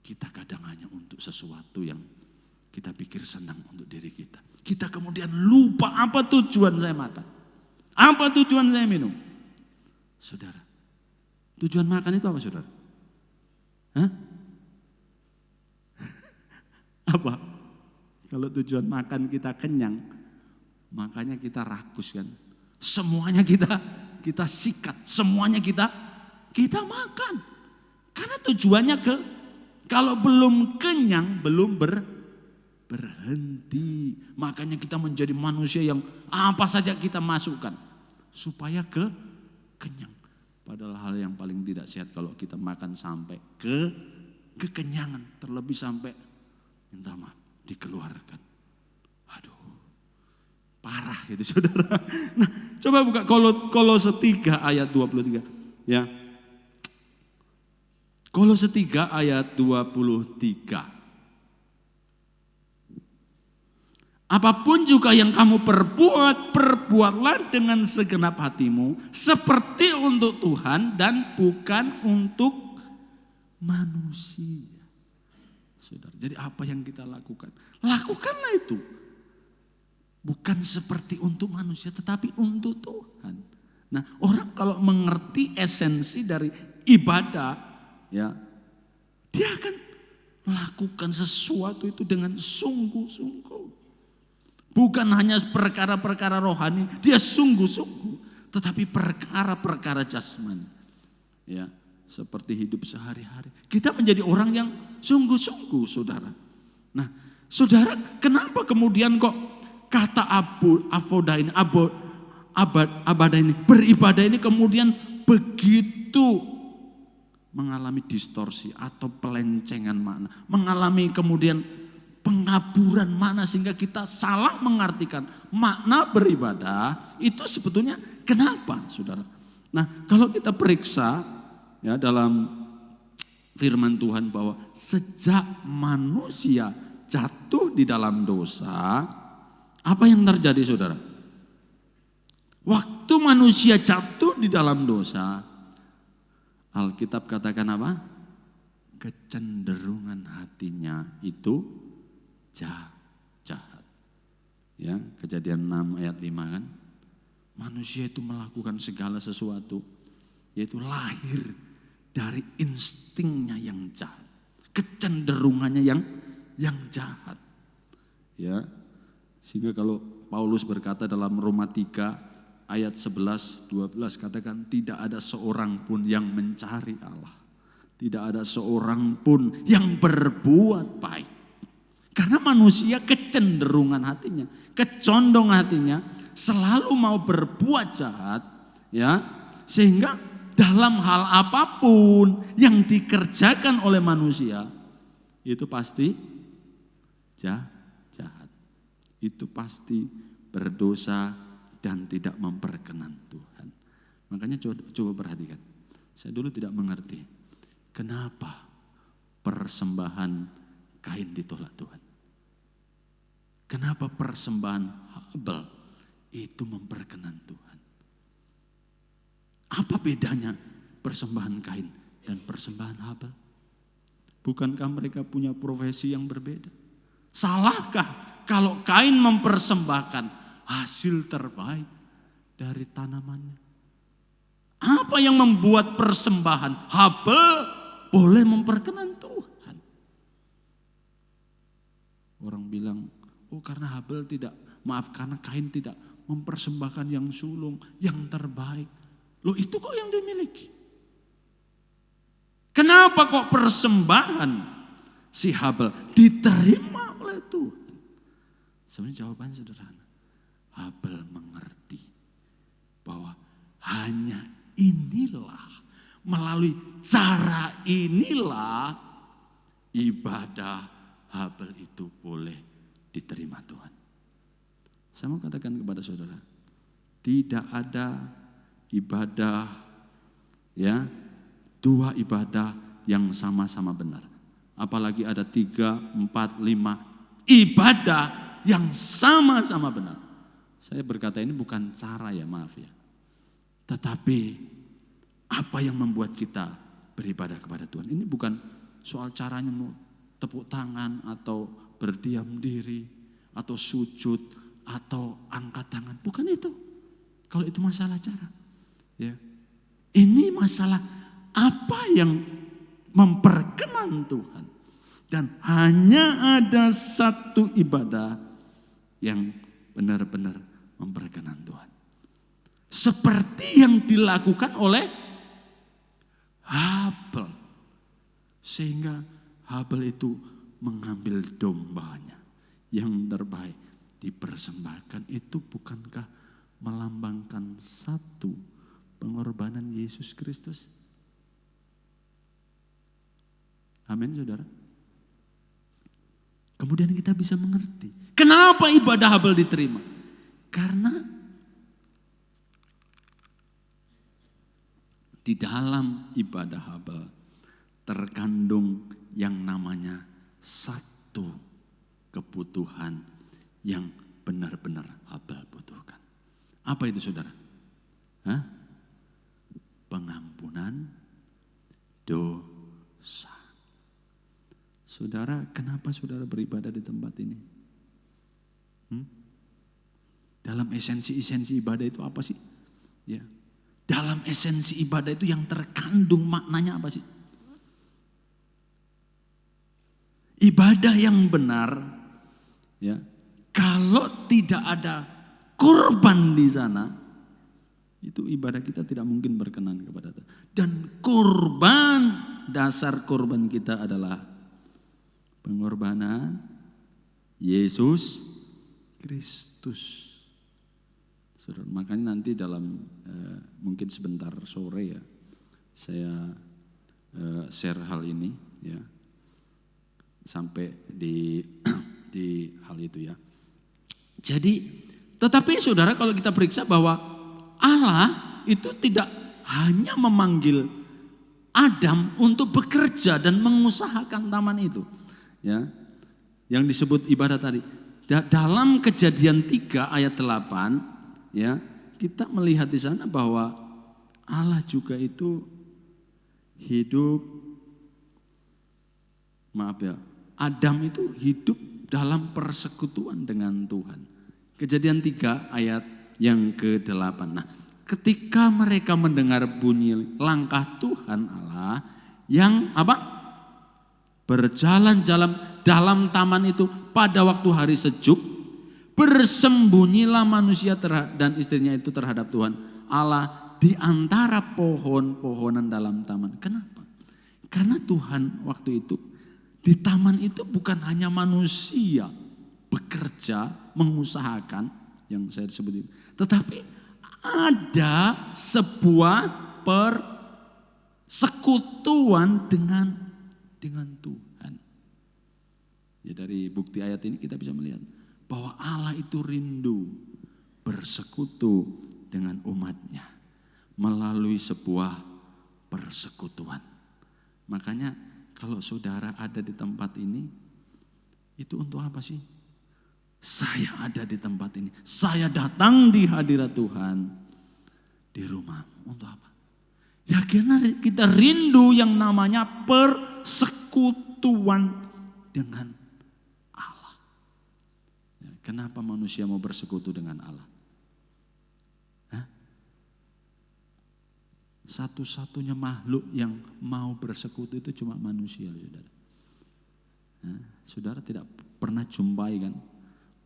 Kita kadang hanya untuk sesuatu yang kita pikir senang untuk diri kita. Kita kemudian lupa apa tujuan saya makan. Apa tujuan saya minum. Saudara, tujuan makan itu apa saudara? Hah? Apa? Kalau tujuan makan kita kenyang, makanya kita rakus kan. Semuanya kita sikat, semuanya kita makan. Karena tujuannya kalau belum kenyang, belum berhenti. Makanya kita menjadi manusia yang apa saja kita masukkan supaya kenyang. Padahal hal yang paling tidak sehat kalau kita makan sampai kekenyangan, terlebih sampai minta maaf dikeluarkan. Aduh, parah itu saudara. Nah, coba buka Kolose 3 ayat 23 ya. Kolose 3 ayat 23. Apapun juga yang kamu perbuat, perbuatlah dengan segenap hatimu seperti untuk Tuhan dan bukan untuk manusia. Saudara, jadi apa yang kita lakukan? Lakukanlah itu. Bukan seperti untuk manusia tetapi untuk Tuhan. Nah, orang kalau mengerti esensi dari ibadah, ya, dia akan melakukan sesuatu itu dengan sungguh-sungguh. Bukan hanya perkara-perkara rohani, dia sungguh-sungguh, tetapi perkara-perkara jasmani. Ya, seperti hidup sehari-hari. Kita menjadi orang yang sungguh-sungguh, saudara. Nah, saudara, kenapa kemudian kok kata abadah ini, beribadah ini kemudian begitu mengalami distorsi atau pelencengan makna, mengalami kemudian pengaburan makna sehingga kita salah mengartikan makna beribadah itu sebetulnya kenapa, saudara? Nah, kalau kita periksa ya dalam firman Tuhan bahwa sejak manusia jatuh di dalam dosa, apa yang terjadi, saudara? Waktu manusia jatuh di dalam dosa, Alkitab katakan apa? Kecenderungan hatinya itu jahat. Ya, Kejadian 6 ayat 5 kan. Manusia itu melakukan segala sesuatu, yaitu lahir dari instingnya yang jahat. Kecenderungannya yang jahat. Ya. Sehingga kalau Paulus berkata dalam Roma 3 ayat 11-12 katakan tidak ada seorang pun yang mencari Allah. Tidak ada seorang pun yang berbuat baik. Karena manusia kecenderungan hatinya, kecondong hatinya selalu mau berbuat jahat, ya. Sehingga dalam hal apapun yang dikerjakan oleh manusia itu pasti jahat. Itu pasti berdosa dan tidak memperkenan Tuhan. Makanya coba perhatikan. Saya dulu tidak mengerti kenapa persembahan Kain ditolak Tuhan. Kenapa persembahan Habel itu memperkenan Tuhan? Apa bedanya persembahan Kain dan persembahan Habel? Bukankah mereka punya profesi yang berbeda? Salahkah kalau Kain mempersembahkan hasil terbaik dari tanamannya? Apa yang membuat persembahan Habel boleh memperkenan Tuhan? Orang bilang, oh karena karena Kain tidak mempersembahkan yang sulung, yang terbaik. Loh itu kok yang dimiliki? Kenapa kok persembahan si Habel diterima oleh Tuhan? Sebenarnya jawabannya sederhana. Habel mengerti bahwa hanya inilah, melalui cara inilah ibadah Habel itu boleh diterima Tuhan. Saya mau katakan kepada saudara, tidak ada ibadah, ya, dua ibadah yang sama-sama benar. Apalagi ada 3, 4, 5 ibadah yang sama-sama benar. Saya berkata ini bukan cara ya, maaf ya. Tetapi apa yang membuat kita beribadah kepada Tuhan? Ini bukan soal caranya mau tepuk tangan atau berdiam diri atau sujud atau angkat tangan. Bukan itu. Kalau itu masalah cara. Ya. Ini masalah apa yang memperkenan Tuhan. Dan hanya ada satu ibadah yang benar-benar memperkenan Tuhan. Seperti yang dilakukan oleh Habel. Sehingga Habel itu mengambil dombanya yang terbaik dipersembahkan. Itu bukankah melambangkan satu pengorbanan Yesus Kristus? Amin, saudara. Kemudian kita bisa mengerti kenapa ibadah Habel diterima. Karena di dalam ibadah Habel terkandung yang namanya satu kebutuhan yang benar-benar Habel butuhkan. Apa itu, saudara? Pengampunan dosa. Saudara, kenapa saudara beribadah di tempat ini? Dalam esensi ibadah itu apa sih? Ya. Dalam esensi ibadah itu yang terkandung maknanya apa sih? Ibadah yang benar, ya, Kalau tidak ada korban di sana, itu ibadah kita tidak mungkin berkenan kepada Tuhan. Dan korban, dasar korban kita adalah pengorbanan Yesus Kristus. Saudara, makanya nanti dalam mungkin sebentar sore ya, saya share hal ini ya, sampai di hal itu ya. Jadi, tetapi saudara kalau kita periksa bahwa Allah itu tidak hanya memanggil Adam untuk bekerja dan mengusahakan taman itu, ya, yang disebut ibadah tadi. Dalam Kejadian 3 ayat 8. Ya, kita melihat di sana bahwa Allah juga itu hidup, Adam itu hidup dalam persekutuan dengan Tuhan. Kejadian 3 ayat yang ke-8. Nah, ketika mereka mendengar bunyi langkah Tuhan Allah yang berjalan-jalan dalam taman itu pada waktu hari sejuk, bersembunyilah manusia dan istrinya itu terhadap Tuhan Allah di antara pohon-pohonan dalam taman. Kenapa? Karena Tuhan waktu itu di taman itu bukan hanya manusia bekerja, mengusahakan yang saya sebut itu, tetapi ada sebuah persekutuan dengan Tuhan. Ya, dari bukti ayat ini kita bisa melihat bahwa Allah itu rindu bersekutu dengan umatnya melalui sebuah persekutuan. Makanya kalau saudara ada di tempat ini, itu untuk apa sih? Saya ada di tempat ini, saya datang di hadirat Tuhan di rumah. Untuk apa? Ya karena kita rindu yang namanya persekutuan dengan kenapa manusia mau bersekutu dengan Allah? Satu-satunya makhluk yang mau bersekutu itu cuma manusia, saudara. Saudara tidak pernah jumpai kan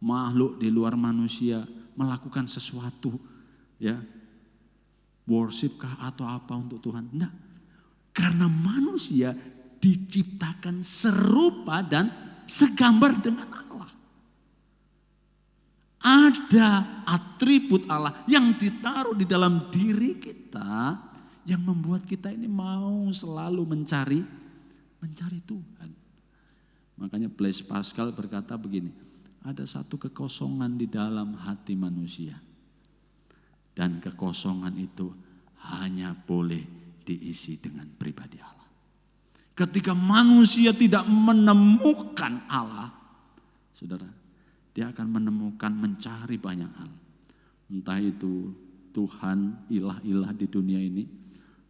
makhluk di luar manusia melakukan sesuatu, ya, worship kah atau apa untuk Tuhan? Enggak, karena manusia diciptakan serupa dan segambar dengan Allah. Ada atribut Allah yang ditaruh di dalam diri kita yang membuat kita ini mau selalu mencari Tuhan. Makanya Blaise Pascal berkata begini, ada satu kekosongan di dalam hati manusia. Dan kekosongan itu hanya boleh diisi dengan pribadi Allah. Ketika manusia tidak menemukan Allah, saudara, dia akan menemukan mencari banyak hal. Entah itu Tuhan, ilah-ilah di dunia ini,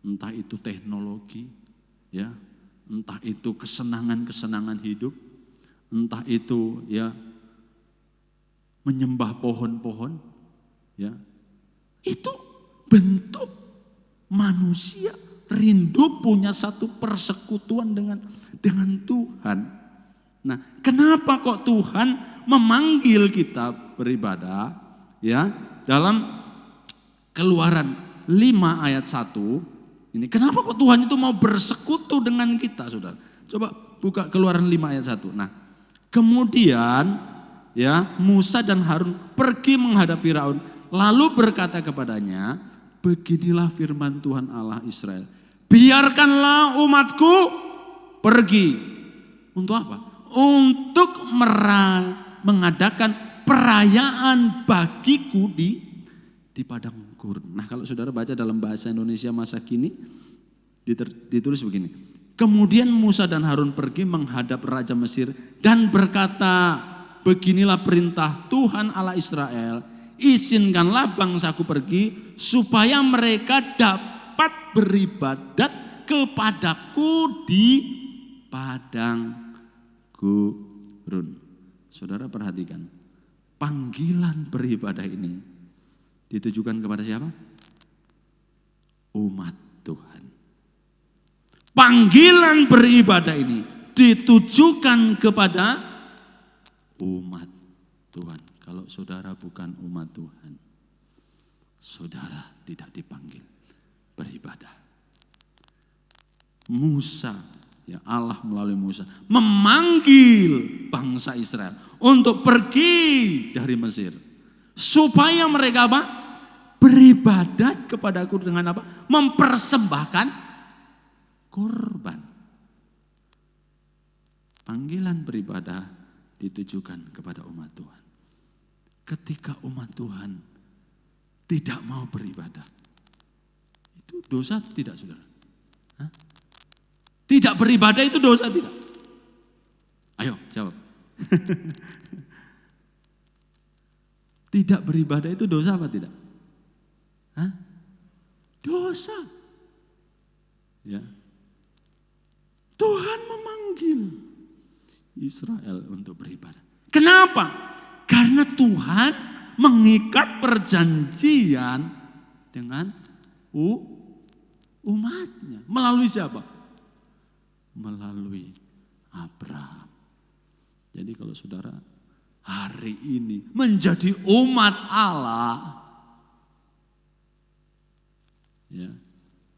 entah itu teknologi, ya, entah itu kesenangan-kesenangan hidup, entah itu ya menyembah pohon-pohon, ya. Itu bentuk manusia rindu punya satu persekutuan dengan Tuhan. Nah, kenapa kok Tuhan memanggil kita beribadah? Ya, dalam Keluaran 5 ayat 1, ini kenapa kok Tuhan itu mau bersekutu dengan kita, saudara? Coba buka Keluaran 5 ayat 1. Nah, kemudian ya Musa dan Harun pergi menghadap Firaun, lalu berkata kepadanya, beginilah firman Tuhan Allah Israel, biarkanlah umatku pergi. Untuk apa? Untuk mengadakan perayaan bagiku di padang gurun. Nah, kalau saudara baca dalam bahasa Indonesia masa kini ditulis begini. Kemudian Musa dan Harun pergi menghadap Raja Mesir dan berkata, beginilah perintah Tuhan Allah Israel, izinkanlah bangsaku pergi supaya mereka dapat beribadat kepadaku di padang gurun. Saudara perhatikan, panggilan beribadah ini ditujukan kepada siapa? Umat Tuhan. Panggilan beribadah ini ditujukan kepada umat Tuhan. Kalau saudara bukan umat Tuhan, saudara tidak dipanggil beribadah. Musa, ya Allah melalui Musa memanggil bangsa Israel untuk pergi dari Mesir. Supaya mereka apa? Beribadat kepadaku dengan apa? Mempersembahkan korban. Panggilan beribadah ditujukan kepada umat Tuhan. Ketika umat Tuhan tidak mau beribadah, itu dosa tidak, saudara? Hah? Tidak beribadah itu dosa tidak? Ayo jawab. Tidak beribadah itu dosa apa tidak? Hah? Dosa. Ya. Tuhan memanggil Israel untuk beribadah. Kenapa? Karena Tuhan mengikat perjanjian dengan umatnya. Melalui siapa? Melalui Abraham. Jadi kalau saudara hari ini menjadi umat Allah, ya,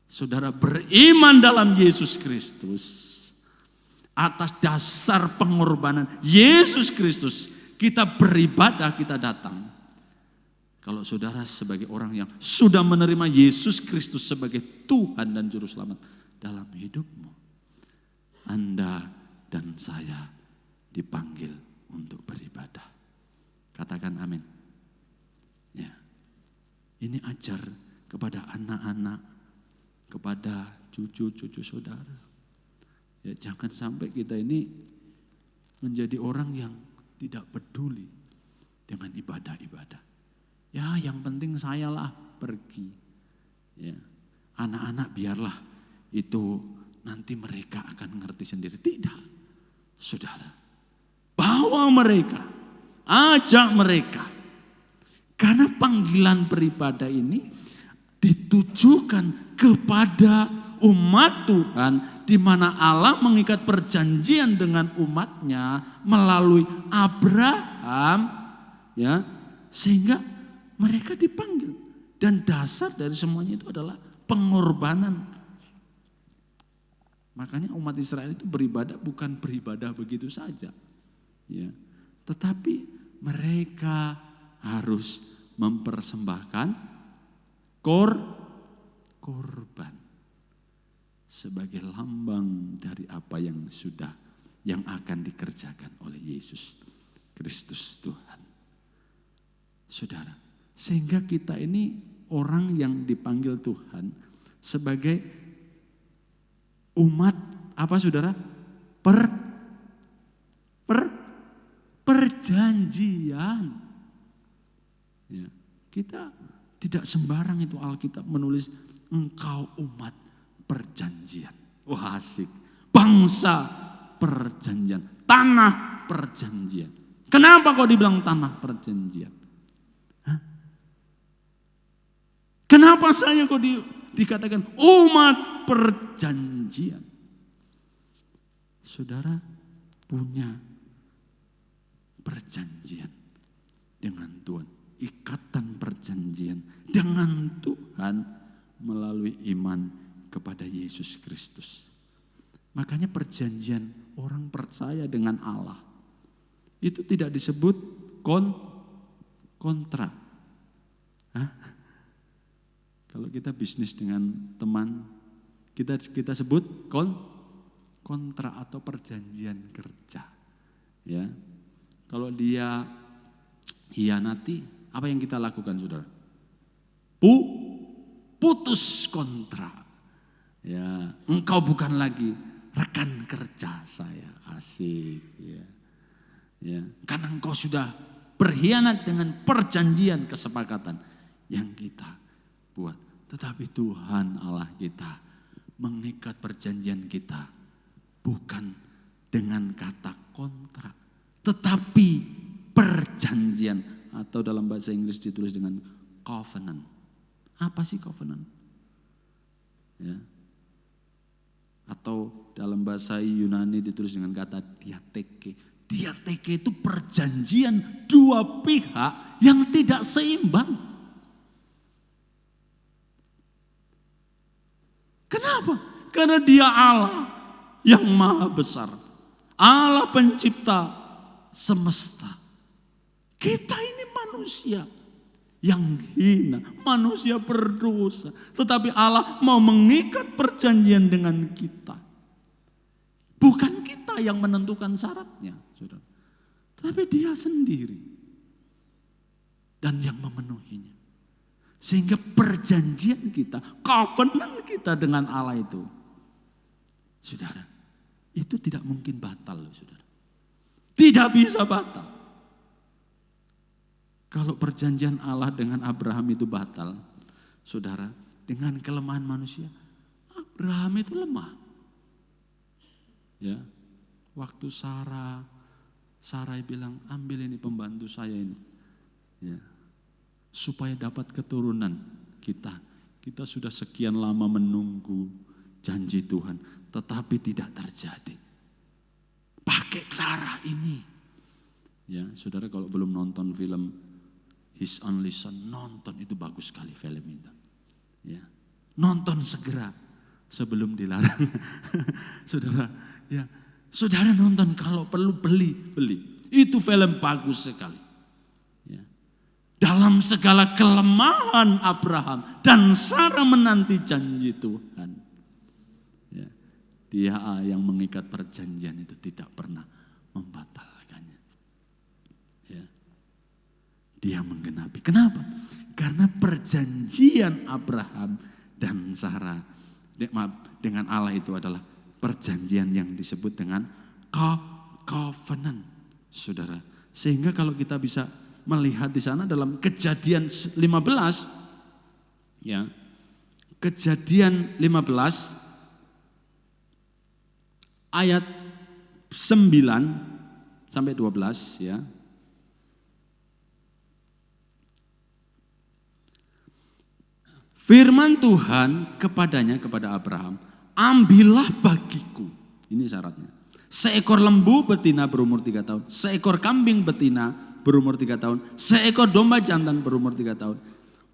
saudara beriman dalam Yesus Kristus, atas dasar pengorbanan Yesus Kristus, kita beribadah, kita datang. Kalau saudara sebagai orang yang sudah menerima Yesus Kristus sebagai Tuhan dan Juru Selamat dalam hidupmu, Anda dan saya dipanggil untuk beribadah. Katakan amin. Ya. Ini ajar kepada anak-anak, kepada cucu-cucu saudara. Ya, jangan sampai kita ini menjadi orang yang tidak peduli dengan ibadah-ibadah. Ya, yang penting sayalah pergi. Ya. Anak-anak biarlah itu nanti mereka akan ngerti sendiri. Tidak. Saudara, bawa mereka, ajak mereka. Karena panggilan beribadah ini ditujukan kepada umat Tuhan, di mana Allah mengikat perjanjian dengan umatnya melalui Abraham, ya, sehingga mereka dipanggil. Dan dasar dari semuanya itu adalah pengorbanan. Makanya umat Israel itu beribadah bukan beribadah begitu saja, ya, tetapi mereka harus mempersembahkan korban sebagai lambang dari apa yang akan dikerjakan oleh Yesus Kristus Tuhan. Saudara, sehingga kita ini orang yang dipanggil Tuhan sebagai umat apa, saudara? Perjanjian. Ya, kita tidak sembarang itu Alkitab menulis engkau umat perjanjian. Wah, asik. Bangsa perjanjian, tanah perjanjian. Kenapa kok dibilang tanah perjanjian? Hah? Kenapa saya kok dikatakan umat perjanjian? Saudara punya perjanjian dengan Tuhan, ikatan perjanjian dengan Tuhan melalui iman kepada Yesus Kristus. Makanya perjanjian orang percaya dengan Allah itu tidak disebut kontra. Hah? Kalau kita bisnis dengan teman, kita sebut kontra atau perjanjian kerja. Ya, kalau dia hianati, apa yang kita lakukan, saudara? Putus kontrak. Ya, engkau bukan lagi rekan kerja saya. Asik. Ya, ya, karena engkau sudah berkhianat dengan perjanjian kesepakatan yang kita buat. Tetapi Tuhan Allah kita mengikat perjanjian kita bukan dengan kata kontrak, tetapi perjanjian, atau dalam bahasa Inggris ditulis dengan covenant. Apa sih covenant? Ya. Atau dalam bahasa Yunani ditulis dengan kata diatheke, Diateke itu perjanjian dua pihak yang tidak seimbang. Kenapa? Karena Dia Allah yang maha besar. Allah pencipta semesta. Kita ini manusia yang hina, manusia berdosa. Tetapi Allah mau mengikat perjanjian dengan kita. Bukan kita yang menentukan syaratnya, saudara. Tapi Dia sendiri. Dan yang memenuhinya. Sehingga perjanjian kita, covenant kita dengan Allah itu, saudara, itu tidak mungkin batal, saudara. Tidak bisa batal. Kalau perjanjian Allah dengan Abraham itu batal, saudara, dengan kelemahan manusia, Abraham itu lemah. Ya, waktu Sarai bilang, ambil ini pembantu saya ini, ya, supaya dapat keturunan kita. Kita sudah sekian lama menunggu janji Tuhan, tetapi tidak terjadi. Pakai cara ini. Ya, saudara kalau belum nonton film His Only Son, nonton, itu bagus sekali film itu. Ya, nonton segera sebelum dilarang. Saudara, ya, saudara nonton, kalau perlu beli. Itu film bagus sekali. Dalam segala kelemahan Abraham dan Sarah menanti janji Tuhan. Ya, Dia yang mengikat perjanjian itu tidak pernah membatalkannya. Ya, Dia menggenapi. Kenapa? Karena perjanjian Abraham dan Sarah dengan Allah itu adalah perjanjian yang disebut dengan covenant, saudara. Sehingga kalau kita bisa melihat di sana dalam Kejadian 15, ya, Kejadian 15 ayat 9 sampai 12, ya. Firman Tuhan kepadanya, kepada Abraham, ambillah bagiku, ini syaratnya, seekor lembu betina berumur 3 tahun, seekor kambing betina berumur 3 tahun, seekor domba jantan berumur 3 tahun,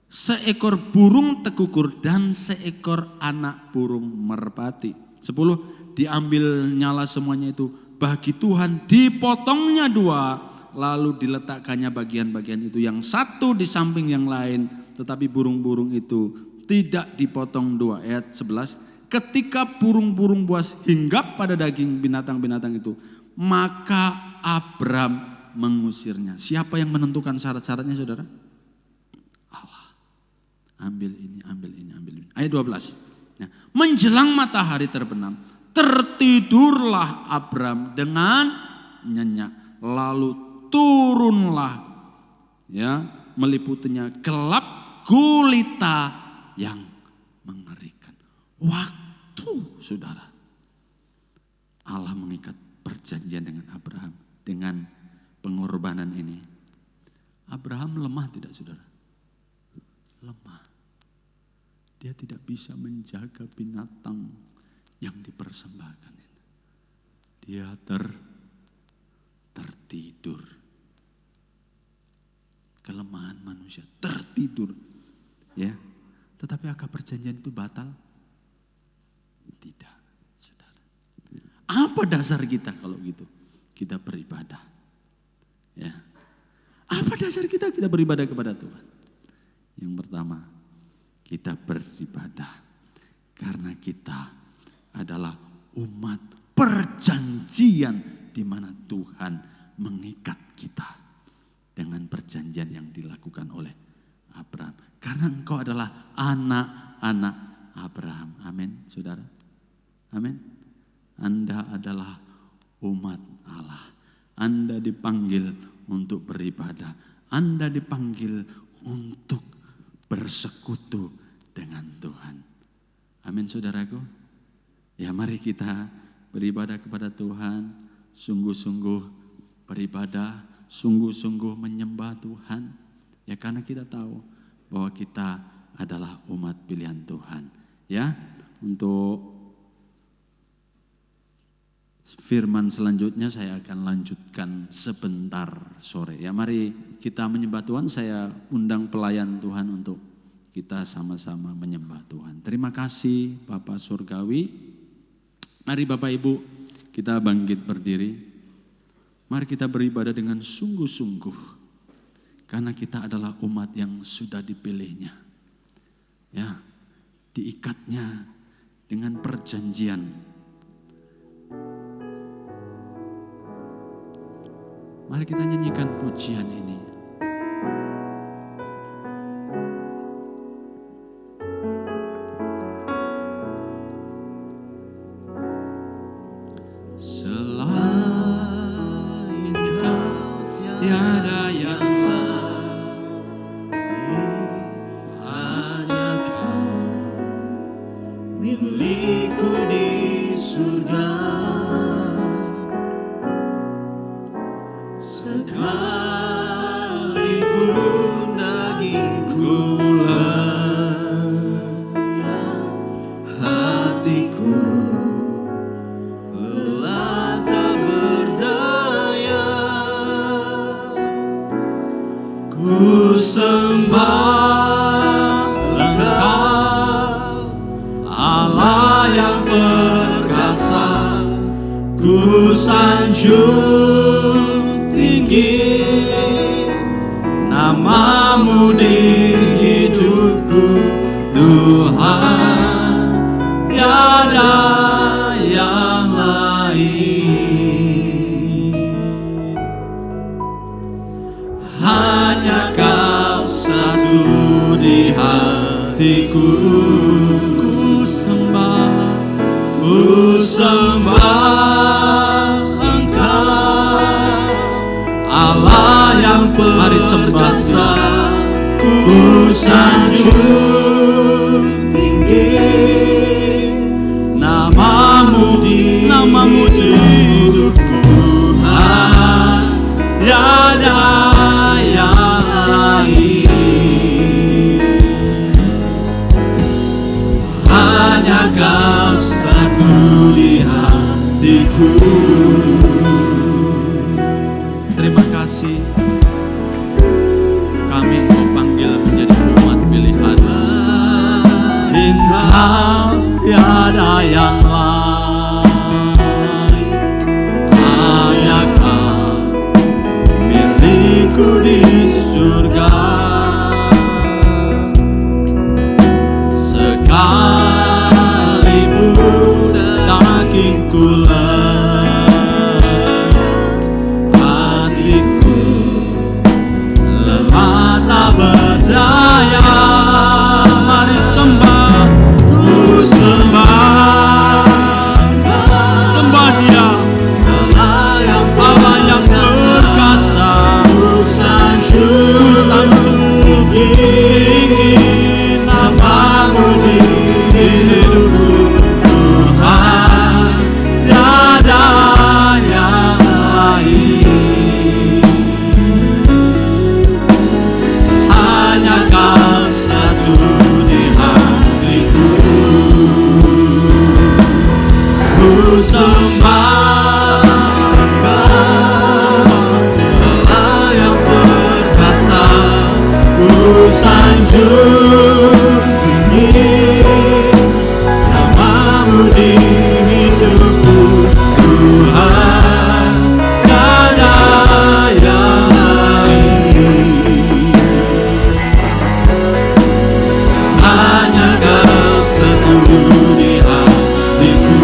seekor burung tekukur dan seekor anak burung merpati. 10, diambil nyala semuanya itu bagi Tuhan, dipotongnya 2, lalu diletakkannya bagian-bagian itu yang satu di samping yang lain, tetapi burung-burung itu tidak dipotong 2. Ayat 11, ketika burung-burung buas hinggap pada daging binatang-binatang itu, maka Abram mengusirnya. Siapa yang menentukan syarat-syaratnya, saudara? Allah. Ambil ini, ambil ini, ambil ini. Ayat 12. Ya. Menjelang matahari terbenam, tertidurlah Abram dengan nyenyak. Lalu turunlah, ya, meliputinya gelap gulita yang mengerikan. Waktu, saudara, Allah mengikat perjanjian dengan Abraham dengan pengorbanan ini. Abraham lemah tidak, saudara? Lemah. Dia tidak bisa menjaga binatang yang dipersembahkan itu. Dia tertidur. Kelemahan manusia, tertidur. Ya. Tetapi apakah perjanjian itu batal? Tidak, saudara. Apa dasar kita kalau gitu? Kita beribadah. Ya. Apa dasar kita beribadah kepada Tuhan? Yang pertama, kita beribadah karena kita adalah umat perjanjian di mana Tuhan mengikat kita dengan perjanjian yang dilakukan oleh Abraham. Karena engkau adalah anak-anak Abraham. Amin, saudara. Amin. Anda adalah umat Allah. Anda dipanggil untuk beribadah. Anda dipanggil untuk bersekutu dengan Tuhan. Amin, saudaraku. Ya, mari kita beribadah kepada Tuhan. Sungguh-sungguh beribadah, sungguh-sungguh menyembah Tuhan. Ya, karena kita tahu bahwa kita adalah umat pilihan Tuhan. Ya, untuk firman selanjutnya saya akan lanjutkan sebentar sore. Ya, mari kita menyembah Tuhan. Saya undang pelayan Tuhan untuk kita sama-sama menyembah Tuhan. Terima kasih Bapa Surgawi. Mari Bapak Ibu kita bangkit berdiri. Mari kita beribadah dengan sungguh-sungguh. Karena kita adalah umat yang sudah dipilihnya. Ya, diikatnya dengan perjanjian. Mari kita nyanyikan pujian ini. Selain Kau tiada yang hanya Kau milikku di surga. Sekalipun dagingku lenyap, hatiku lelah tak berdaya. Ku sembah Engkau, Allah yang perkasa. Ku sanjung tinggi namamu di hidupku, Tuhan, tiada yang lain. Hanya Kau satu di hatiku. Ku sembah Engkau, Allah yang perkasa. Ku sanjung tinggi namamu di hidupku, Tuhan, tiada yang lain. Hanya Kau satu di hatiku. Terima kasih. Kami Engkau panggil menjadi umat pilihan. Engkau tiada yang lain. Hanya Kau milikku di surga. Sekalipun dagingku lenyap, hatiku lelah tak berdaya. Mari sembah, ku sembah, sembah Dia, Allah yang perkasa. Ku sanjung tinggi namamu di hidupku, Tuhan, tiada yang lain. Hanya Kau satu di hatiku. Ku sembah Engkau, Allah yang perkasa. Ku sanjung tinggi namamu di hidupku, Tuhan, tiada yang lain. Hanya Kau satu di hatiku.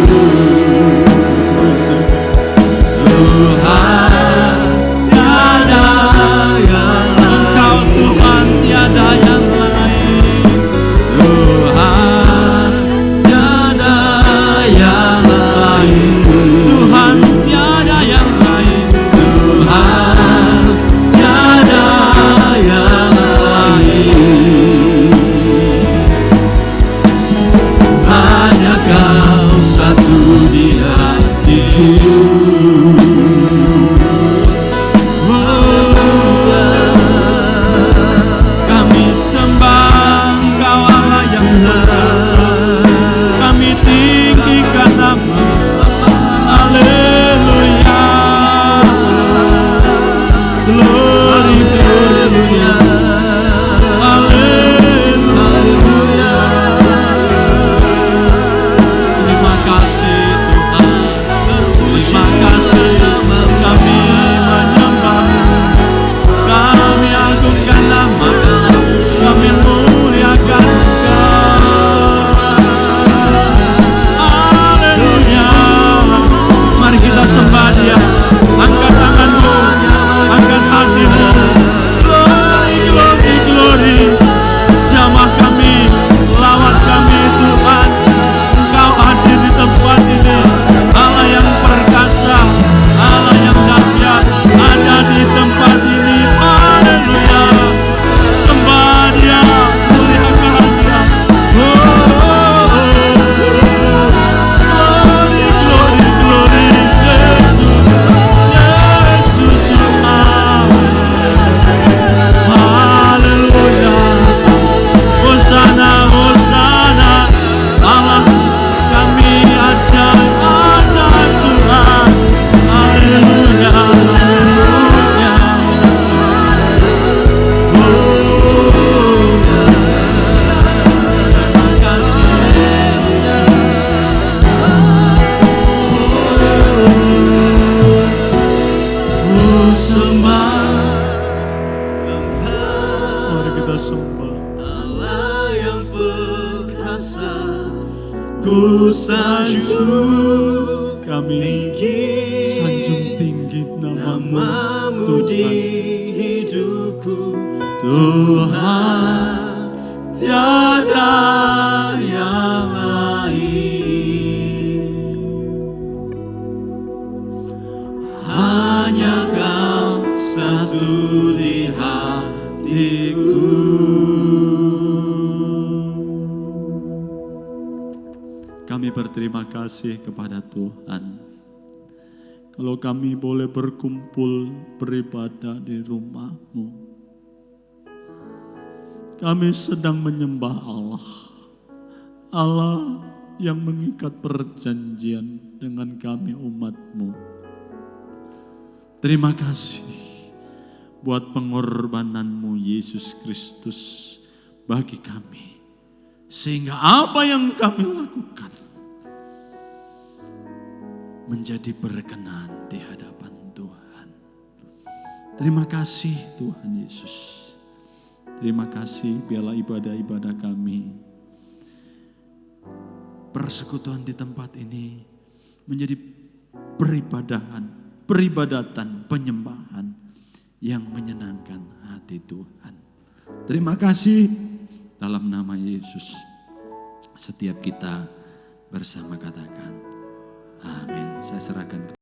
sanjung Kami sanjung tinggi namamu di Tuhan. hidupku, Tuhan, tiada yang lain. Hanya Kau satu di hatiku. Kami berterima kasih kepada Tuhan. Kalau kami boleh berkumpul beribadah di rumah-Mu. Kami sedang menyembah Allah. Allah yang mengikat perjanjian dengan kami umat-Mu. Terima kasih buat pengorbanan-Mu Yesus Kristus bagi kami. Sehingga apa yang kami lakukan menjadi berkenan di hadapan Tuhan. Terima kasih Tuhan Yesus. Terima kasih, biarlah ibadah-ibadah kami, persekutuan di tempat ini menjadi peribadatan, penyembahan yang menyenangkan hati Tuhan. Terima kasih, dalam nama Yesus. Setiap kita bersama katakan, amin. Saya serahkan